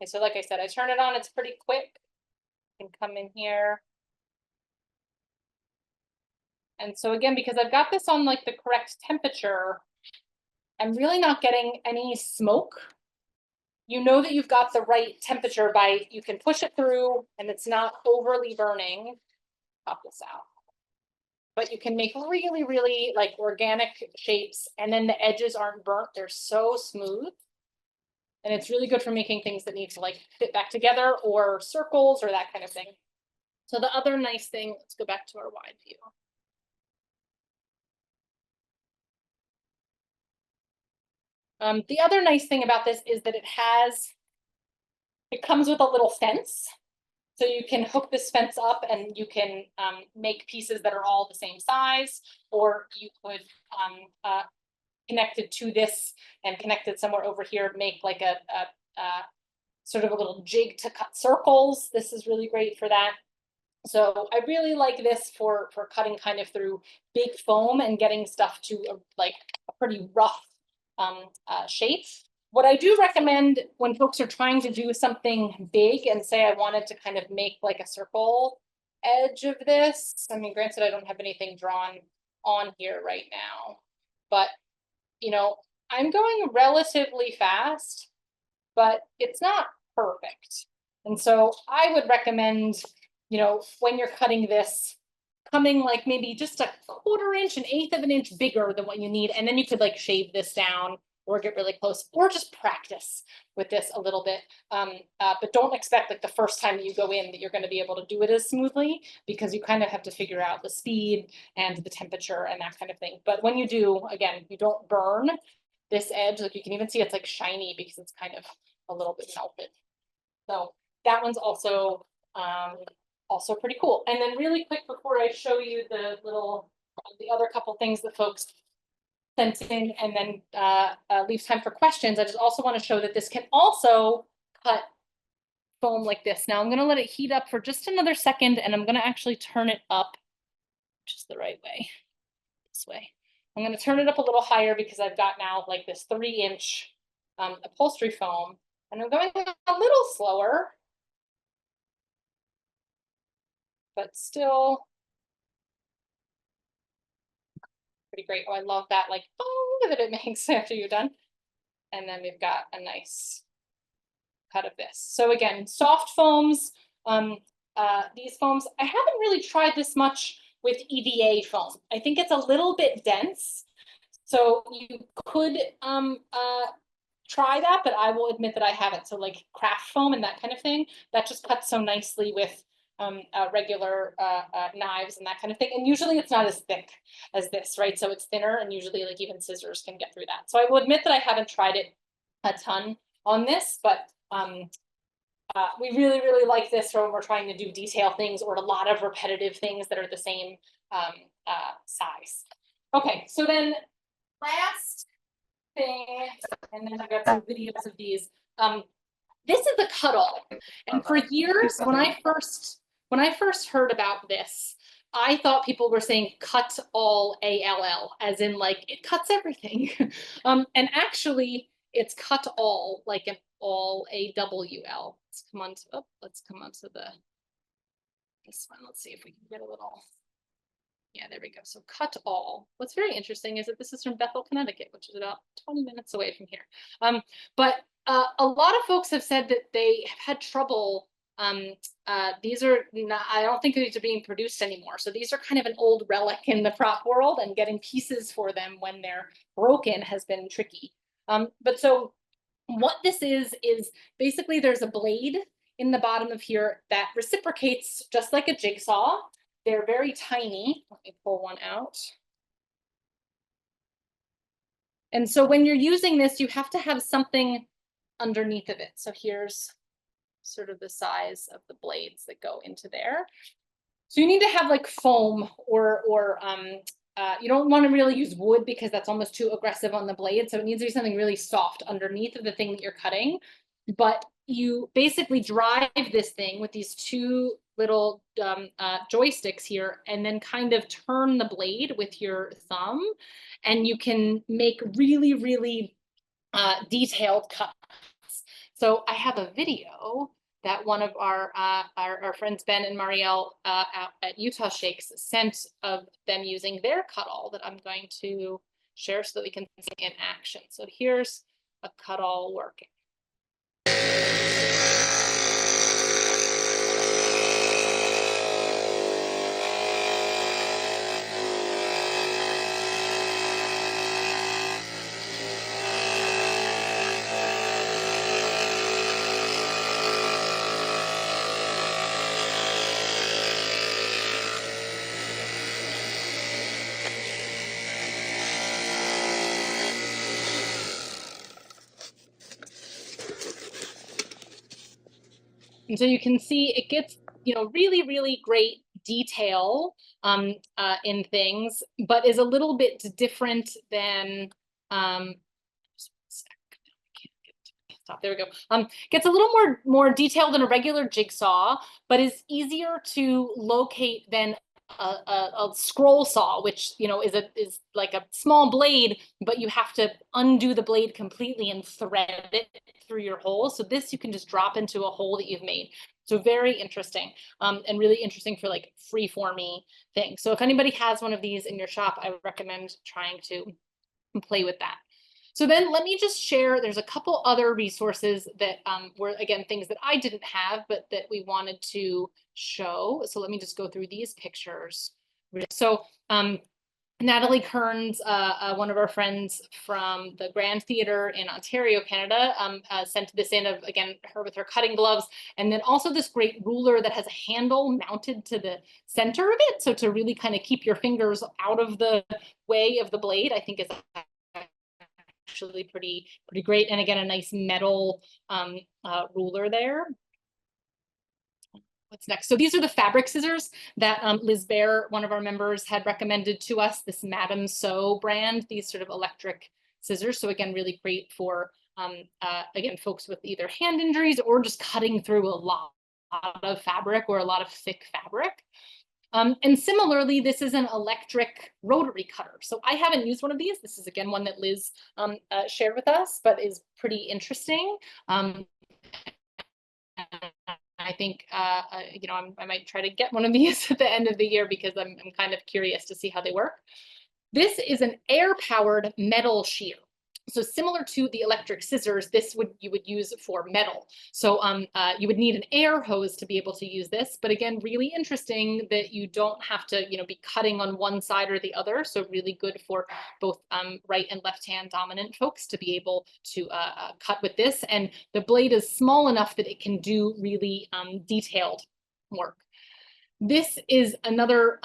Okay, so like I said, I turn it on, it's pretty quick. I can come in here. And so again, because I've got this on like the correct temperature, I'm really not getting any smoke. You know that you've got the right temperature by, you can push it through and it's not overly burning. Pop this out. But you can make really, really like organic shapes, and then the edges aren't burnt. They're so smooth. And it's really good for making things that need to like fit back together, or circles or that kind of thing. So the other nice thing, let's go back to our wide view. The other nice thing about this is that it comes with a little fence. So you can hook this fence up and you can make pieces that are all the same size, or you could connected to this and connected somewhere over here, make like a sort of a little jig to cut circles. This is really great for that. So I really like this for cutting kind of through big foam and getting stuff to like a pretty rough shape. What I do recommend when folks are trying to do something big and say I wanted to kind of make like a circle edge of this. I mean, granted, I don't have anything drawn on here right now, but you know, I'm going relatively fast, but it's not perfect. And so I would recommend, you know, when you're cutting this, coming like maybe just a 1/4 inch, 1/8 of an inch bigger than what you need. And then you could like shave this down or get really close, or just practice with this a little bit. But don't expect like the first time that you go in that you're going to be able to do it as smoothly, because you kind of have to figure out the speed and the temperature and that kind of thing. But when you do, again, you don't burn this edge. Like you can even see it's like shiny because it's kind of a little bit melted. So that one's also pretty cool. And then really quick before I show you the other couple things that folks sent in, and then leave time for questions, I just also want to show that this can also cut foam like this. Now I'm going to let it heat up for just another second, and I'm going to actually turn it up just the right way, this way. I'm going to turn it up a little higher because I've got now like this 3-inch upholstery foam, and I'm going a little slower, but still pretty great. Oh, I love that like that it makes after you're done. And then we've got a nice cut of this. So again, soft foams, these foams, I haven't really tried this much with EVA foam. I think it's a little bit dense. So you could try that, but I will admit that I haven't. So like craft foam and that kind of thing, that just cuts so nicely with regular knives and that kind of thing. And usually it's not as thick as this, right? So it's thinner, and usually like even scissors can get through that. So I will admit that I haven't tried it a ton on this, but we really, really like this for when we're trying to do detail things or a lot of repetitive things that are the same size. Okay, so then last thing, and then I've got some videos of these. This is a cut-all, and for years when I first heard about this, I thought people were saying cut all ALL, as in like it cuts everything. And actually it's cut all, like an all AWL. Let's come on to this one. Let's see if we can get a little. Yeah, there we go. So cut all. What's very interesting is that this is from Bethel, Connecticut, which is about 20 minutes away from here. But a lot of folks have said that they have had trouble. These are not, I don't think these are being produced anymore. So these are kind of an old relic in the prop world, and getting pieces for them when they're broken has been tricky. But so what this is basically there's a blade in the bottom of here that reciprocates just like a jigsaw. They're very tiny. Let me pull one out. And so when you're using this, you have to have something underneath of it. So here's sort of the size of the blades that go into there. So you need to have like foam or you don't want to really use wood because that's almost too aggressive on the blade. So it needs to be something really soft underneath of the thing that you're cutting. But you basically drive this thing with these two little joysticks here, and then kind of turn the blade with your thumb, and you can make really, really detailed cuts. So I have a video that one of our friends Ben and Marielle at Utah Shakes sent of them using their cut-all that I'm going to share so that we can see in action. So here's a cut-all working. And so you can see it gets, you know, really, really great detail in things, but is a little bit different than, there we go. Gets a little more detailed than a regular jigsaw, but is easier to locate than a scroll saw, which, you know, is like a small blade, but you have to undo the blade completely and thread it through your hole. So this you can just drop into a hole that you've made. So very interesting, and really interesting for like free-formy things. So if anybody has one of these in your shop, I recommend trying to play with that. So then let me just share, there's a couple other resources that were, again, things that I didn't have, but that we wanted to show. So let me just go through these pictures. So Natalie Kearns, one of our friends from the Grand Theatre in Ontario, Canada, sent this in of, again, her with her cutting gloves, and then also this great ruler that has a handle mounted to the center of it. So to really kind of keep your fingers out of the way of the blade, I think is actually pretty great. And again, a nice metal ruler there. What's next? So these are the fabric scissors that Liz Bear, one of our members, had recommended to us, this Madame So brand, these sort of electric scissors. So again, really great for, again, folks with either hand injuries or just cutting through a lot of fabric or a lot of thick fabric. And similarly, this is an electric rotary cutter. So I haven't used one of these. This is, again, one that Liz shared with us, but is pretty interesting. I think, you know, I might try to get one of these at the end of the year because I'm kind of curious to see how they work. This is an air-powered metal shear. So similar to the electric scissors, you would use for metal. So you would need an air hose to be able to use this. But again, really interesting that you don't have to, you know, be cutting on one side or the other. So really good for both right and left hand dominant folks to be able to cut with this. And the blade is small enough that it can do really detailed work. This is another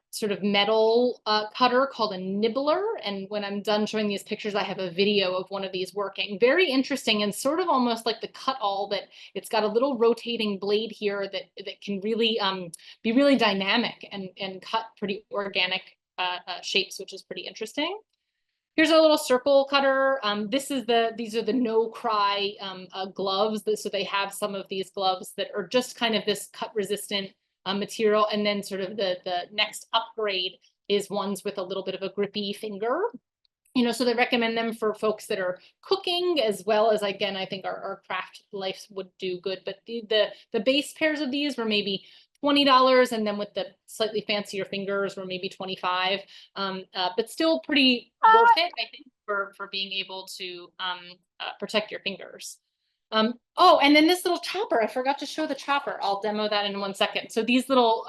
sort of metal cutter called a nibbler. And when I'm done showing these pictures, I have a video of one of these working. Very interesting and sort of almost like the cut-all, that it's got a little rotating blade here that can really be really dynamic and cut pretty organic shapes, which is pretty interesting. Here's a little circle cutter. These are the no cry gloves. So they have some of these gloves that are just kind of this cut resistant material. And then sort of the next upgrade is ones with a little bit of a grippy finger. So they recommend them for folks that are cooking, as well as, again, I think our craft life would do good. But the base pairs of these were maybe $20, and then with the slightly fancier fingers were maybe $25. But still pretty worth it, I think, for being able to protect your fingers. Oh, and then this little chopper, I forgot to show the chopper. I'll demo that in 1 second. So these little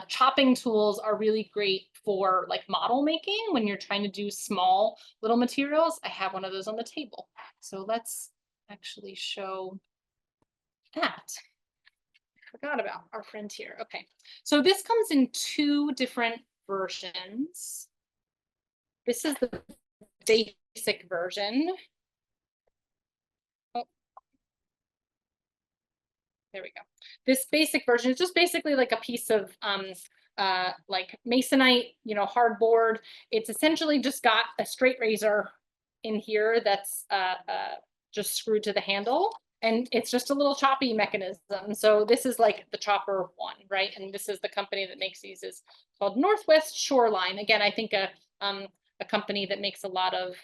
chopping tools are really great for like model making when you're trying to do small little materials. I have one of those on the table. So let's actually show that. Forgot about our friend here. Okay, so this comes in 2 different versions. This is the basic version. Oh, there we go. This basic version is just basically like a piece of like masonite, hardboard. It's essentially just got a straight razor in here that's just screwed to the handle. And it's just a little choppy mechanism. So this is like the chopper one, right? And this is the company that makes these, is called Northwest Shoreline. Again, I think a company that makes a lot of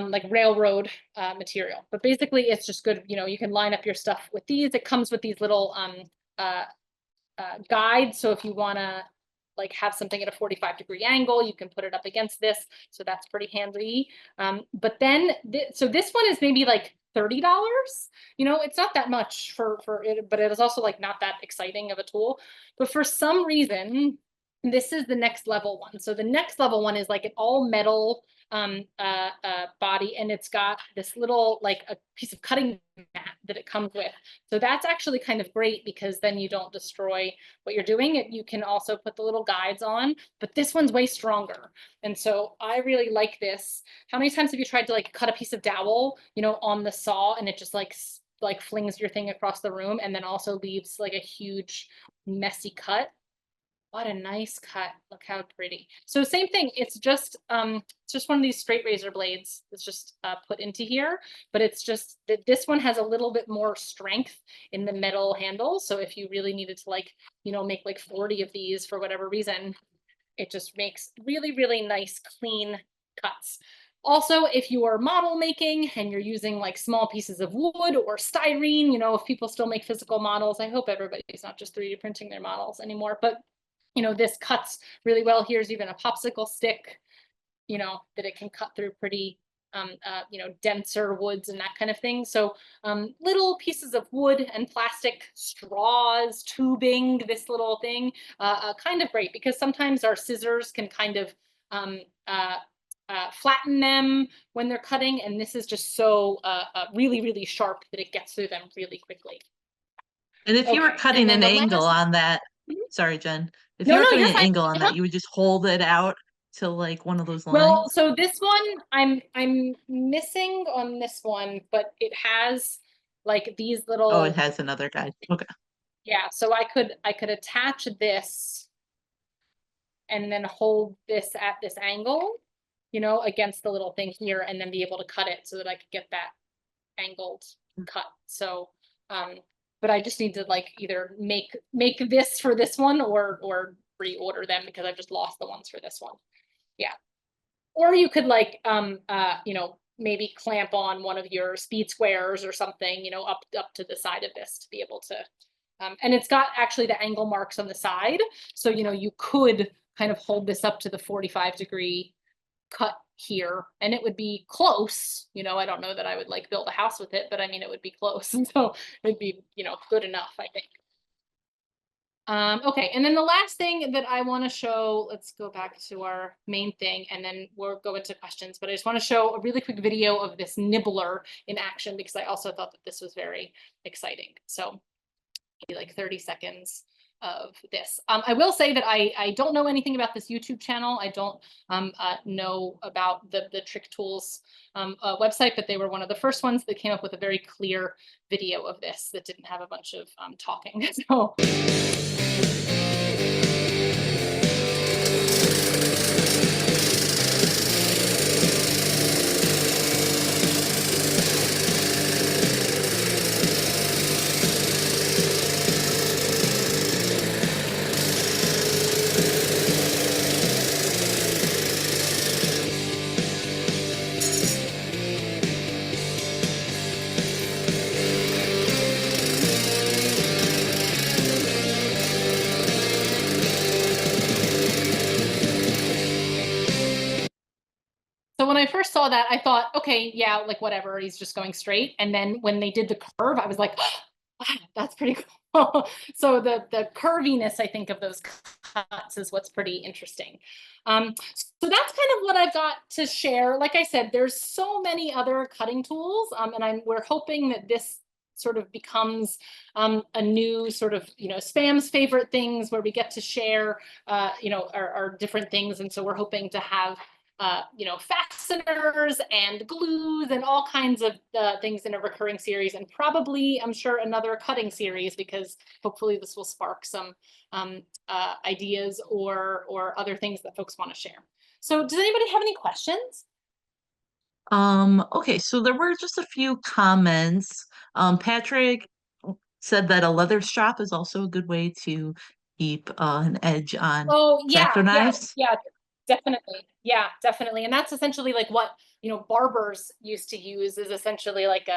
like railroad material. But basically, it's just good. You can line up your stuff with these. It comes with these little guides. So if you want to like have something at a 45-degree angle, you can put it up against this. So that's pretty handy. But then, so this one is maybe like $30. It's not that much for it, but it is also like not that exciting of a tool. But for some reason, this is the next level one. So the next level one is like an all metal body, and it's got this little like a piece of cutting mat that it comes with. So that's actually kind of great, because then you don't destroy what you're doing. You can also put the little guides on, but this one's way stronger. And so I really like this. How many times have you tried to like cut a piece of dowel, on the saw, and it just like flings your thing across the room, and then also leaves like a huge messy cut? What a nice cut. Look how pretty. So same thing. It's just one of these straight razor blades that's just put into here, but it's just that this one has a little bit more strength in the metal handle. So if you really needed to like, make like 40 of these for whatever reason, it just makes really, really nice, clean cuts. Also, if you are model making and you're using like small pieces of wood or styrene, if people still make physical models, I hope everybody's not just 3D printing their models anymore, but this cuts really well. Here's even a popsicle stick, that it can cut through pretty, denser woods and that kind of thing. So little pieces of wood and plastic, straws, tubing, this little thing, kind of great, because sometimes our scissors can kind of flatten them when they're cutting. And this is just so really, really sharp that it gets through them really quickly. And if you were cutting an angle on that, sorry, Jen, if you were cutting an angle on that, you would just hold it out to like one of those lines? Well, so this one, I'm missing on this one, but it has like these little. Oh, it has another guide. Okay. Yeah, so I could attach this and then hold this at this angle, against the little thing here, and then be able to cut it so that I could get that angled cut. So, but I just need to like either make this for this one or reorder them, because I've just lost the ones for this one. Yeah. Or you could like maybe clamp on one of your speed squares or something, up to the side of this to be able to, and it's got actually the angle marks on the side. So, you could kind of hold this up to the 45-degree cut here, and it would be close. I don't know that I would like build a house with it, but I mean, it would be close. And so it'd be, good enough, I think. Okay, and then the last thing that I want to show, let's go back to our main thing, and then we'll go into questions, but I just want to show a really quick video of this nibbler in action, because I also thought that this was very exciting. So maybe like 30 seconds. of this. I will say that I don't know anything about this YouTube channel. I don't know about the Trick Tools website, but they were one of the first ones that came up with a very clear video of this that didn't have a bunch of talking. So. So when I first saw that, I thought, okay, yeah, like whatever, he's just going straight. And then when they did the curve, I was like, wow, that's pretty cool. So the curviness, I think, of those cuts is what's pretty interesting. So that's kind of what I've got to share. Like I said, there's so many other cutting tools, and we're hoping that this sort of becomes a new sort of, Spam's favorite things where we get to share, our different things. And so we're hoping to have fasteners and glues and all kinds of things in a recurring series, and probably, I'm sure, another cutting series, because hopefully this will spark some ideas or other things that folks want to share. So does anybody have any questions? Okay, so there were just a few comments. Patrick said that a leather strap is also a good way to keep an edge on Oh, yeah, X-Acto yeah, knives. yeah, definitely. Yeah, definitely. And that's essentially like what, barbers used to use, is essentially like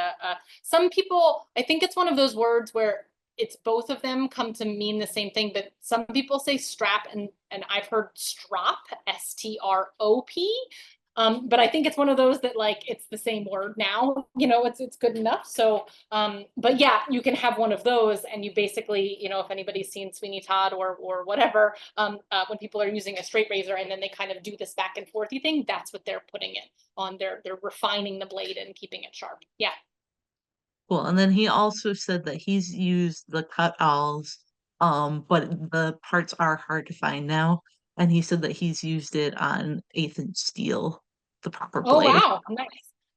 some people, I think it's one of those words where it's both of them come to mean the same thing, but some people say strap, and I've heard strop, STROP. But I think it's one of those that, like, it's the same word now, it's good enough. So, but yeah, you can have one of those, and you basically, if anybody's seen Sweeney Todd or whatever, when people are using a straight razor and then they kind of do this back and forthy thing, that's what they're putting it on. They're refining the blade and keeping it sharp. Yeah. Cool. And then he also said that he's used the cut-alls, but the parts are hard to find now. And he said that he's used it on 1/8" steel, the proper Oh, blade. wow. Nice.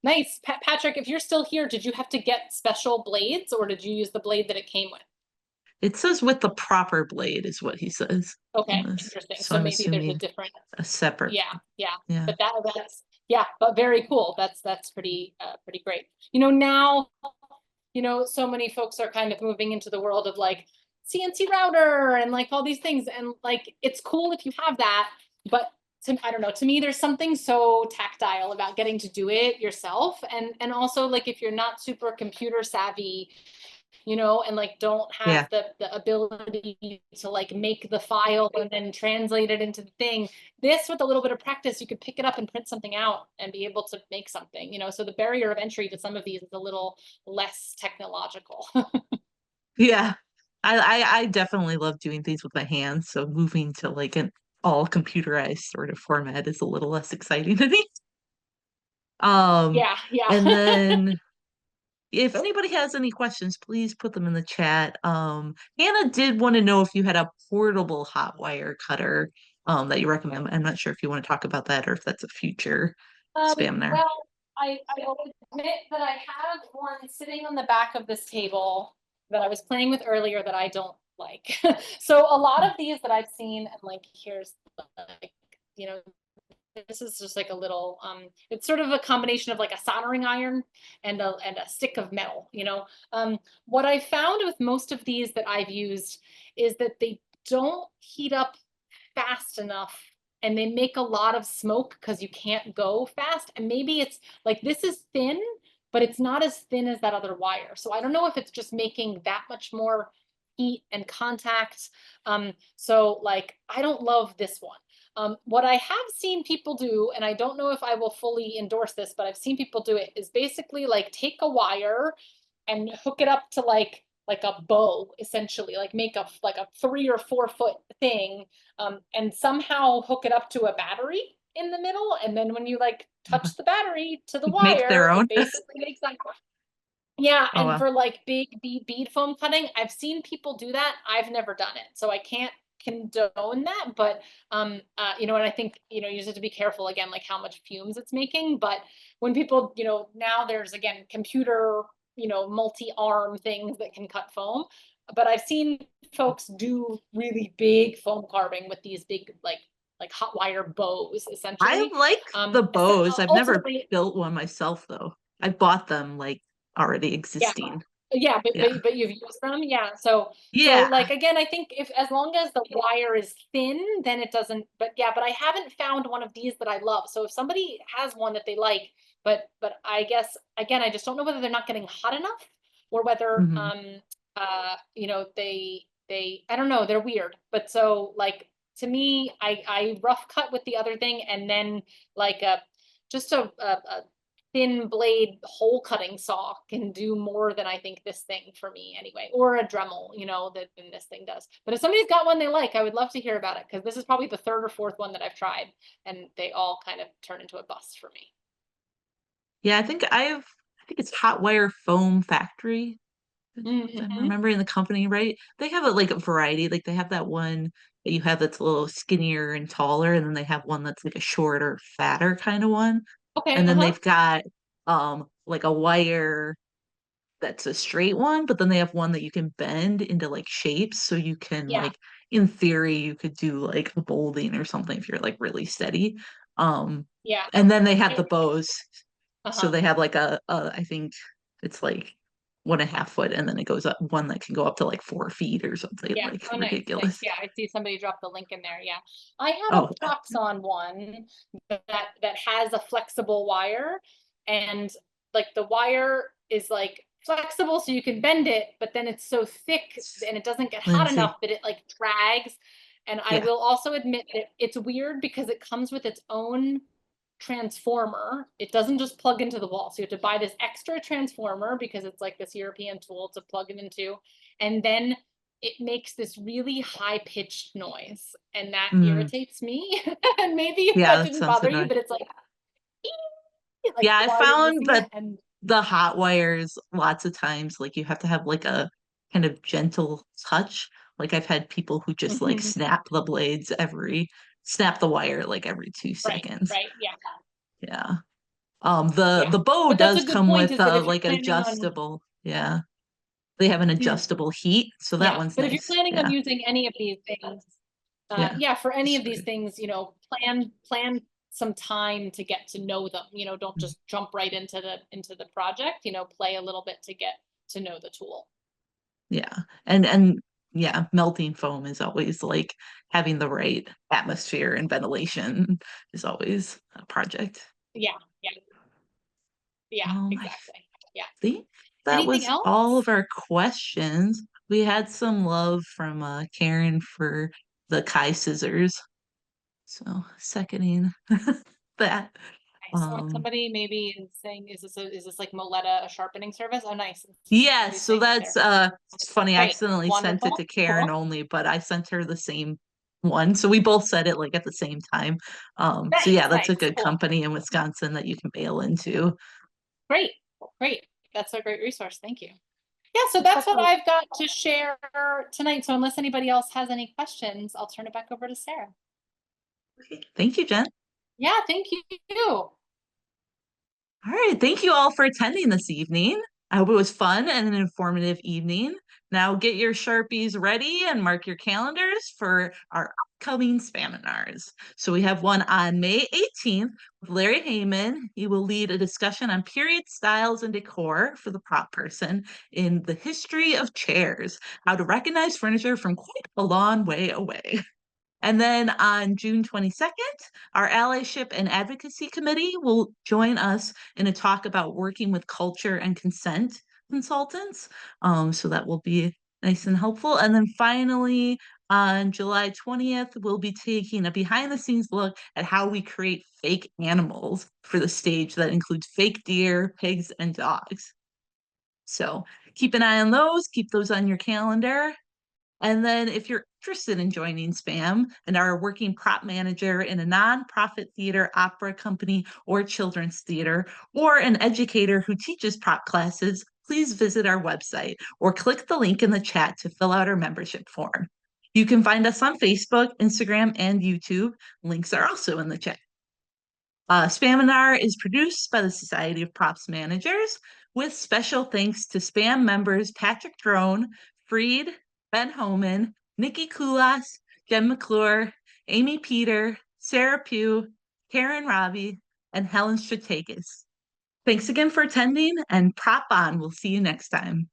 Nice. Patrick, if you're still here, did you have to get special blades, or did you use the blade that it came with? It says with the proper blade is what he says Okay, in this. interesting. So So I'm maybe there's a assuming different, a separate. yeah, yeah. Yeah. But that's yeah, but very cool. That's pretty great. Now, so many folks are kind of moving into the world of like CNC router and like all these things. And like, it's cool if you have that, but I don't know, to me, there's something so tactile about getting to do it yourself. And also, like, if you're not super computer savvy, and like don't Yeah. have the ability to like make the file and then translate it into the thing, this, with a little bit of practice, you could pick it up and print something out and be able to make something, so the barrier of entry to some of these is a little less technological. Yeah. I definitely love doing things with my hands, so moving to like an all computerized sort of format is a little less exciting to me. Um, Yeah, yeah. and then if anybody has any questions, please put them in the chat. Hannah did want to know if you had a portable hot wire cutter that you recommend. I'm not sure if you want to talk about that or if that's a future spam there. Well, I will admit that I have one sitting on the back of this table that I was playing with earlier that I don't like. So a lot of these that I've seen, and like, here's like, this is just like a little, it's sort of a combination of like a soldering iron and a stick of metal. What I found with most of these that I've used is that they don't heat up fast enough, and they make a lot of smoke because you can't go fast. And maybe it's like, this is thin, but it's not as thin as that other wire. So I don't know if it's just making that much more heat and contact. So like, I don't love this one. What I have seen people do, and I don't know if I will fully endorse this, but I've seen people do it, is basically like take a wire and hook it up to like a bow, essentially, like make a 3 or 4 foot thing, and somehow hook it up to a battery in the middle. And then when you like touch the battery to the Make their wire, own. it basically makes that. Yeah, Oh and well. for like big bead foam cutting, I've seen people do that. I've never done it, so I can't condone that. But you know, and I think, you know, you just have to be careful again, like how much fumes it's making. But when people, you know, now there's again computer, you know, multi-arm things that can cut foam. But I've seen folks do really big foam carving with these big like hot wire bows, I essentially. like the bows. I've never Ultimately, built one myself though. I bought them like already yeah. existing. Yeah, Yeah. but you've used them. Yeah. So Yeah. like again, I think if as long as the wire is thin, then it doesn't, but yeah, but I haven't found one of these that I love. So if somebody has one that they like, but I guess again, I just don't know whether they're not getting hot enough or whether Hmm. you know, they I don't know, they're weird. But so like to me, I rough cut with the other thing and then like just a thin blade hole cutting saw can do more than I think this thing for me anyway, or a Dremel, you know, that than this thing does. But if somebody's got one they like, I would love to hear about it because this is probably the third or fourth one that I've tried, and they all kind of turn into a bust for me. Yeah, I think it's Hot Wire Foam Factory. If I'm Mm-hmm. remembering the company right. They have a like a variety. Like they have that one that you have that's a little skinnier and taller, and then they have one that's like a shorter, fatter kind of one. Okay. And then Uh-huh. they've got like a wire that's a straight one, but then they have one that you can bend into like shapes. So you can Yeah. like in theory you could do like a bowling or something if you're like really steady. Um Yeah. and then they have I, the bows. So uh-huh. they have like a I think it's like 1.5 foot and then it goes up one that can go up to like 4 feet or something Yeah. like Oh, nice, nice. ridiculous. Yeah, I see somebody drop the link in there. Yeah, I have Oh, a Proxon one that has a flexible wire, and like the wire is like flexible, so you can bend it, but then it's so thick and it doesn't get hot enough Lindsay. that it like drags. And I Yeah. will also admit that it's weird because it comes with its own transformer. It doesn't just plug into the wall. So you have to buy this extra transformer because it's like this European tool to plug it into. And then it makes this really high pitched noise. And that Mm, irritates me. And maybe yeah, that that didn't sounds bother you, annoying. but it's like Yeah, I while you're found using it. that And the hot wires lots of times like you have to have like a kind of gentle touch. Like I've had people who just like Mhm. snap the wire like every two Right, seconds. right. Yeah. Yeah. The Yeah. the bow But that's a does good come point with is that if you're like an planning on, adjustable. Yeah. They have an hmm, adjustable heat, so that yeah, one's but if you're nice. planning on Yeah. using any of these things, Yeah. yeah, for any It's of these great. things, you know, plan some time to get to know them. You know, don't just jump right into the project. You know, play a little bit to get to know the tool. Yeah. And yeah, melting foam is always like having the right atmosphere and ventilation is always a project. Yeah, yeah, yeah, I exactly. Yeah. think that Anything was all of else? our questions. We had some love from Karen for the Kai scissors. So seconding that. I saw Um somebody maybe is saying, is this like Moletta a sharpening service? Oh, nice. yes, Somebody's so saying that that's they're it's funny. I great, accidentally sent it wonderful, to Karen cool, only, but I sent her the same one. So we both said it like at the same time. So nice, yeah, that's a nice, good cool, company in Wisconsin that you can mail into. great, great. That's a great resource. Thank you. Yeah, so that's what I've got to share tonight. So unless anybody else has any questions, I'll turn it back over to Sarah. Thank you, Jen. Yeah, thank you. All right. Thank you all for attending this evening. I hope it was fun and an informative evening. Now get your Sharpies ready and mark your calendars for our upcoming Spaminars. So we have one on May 18th with Larry Heyman. He will lead a discussion on period styles and decor for the prop person in the history of chairs, how to recognize furniture from quite a long way away. And then on June 22nd, our Allyship and Advocacy Committee will join us in a talk about working with culture and consent consultants. So that will be nice and helpful. And then finally, on July 20th, we'll be taking a behind the scenes look at how we create fake animals for the stage that includes fake deer, pigs, and dogs. So keep an eye on those, keep those on your calendar. And then if you're interested in joining SPAM and are a working prop manager in a nonprofit theater, opera company, or children's theater, or an educator who teaches prop classes, please visit our website or click the link in the chat to fill out our membership form. You can find us on Facebook, Instagram, and YouTube. Links are also in the chat. Spaminar is produced by the Society of Props Managers with special thanks to Spam members Patrick Drone, Freed, Ben Homan, Nikki Kulas, Jen McClure, Amy Peter, Sarah Pugh, Karen Robbie, and Helen Strategis. Thanks again for attending and prop on. We'll see you next time.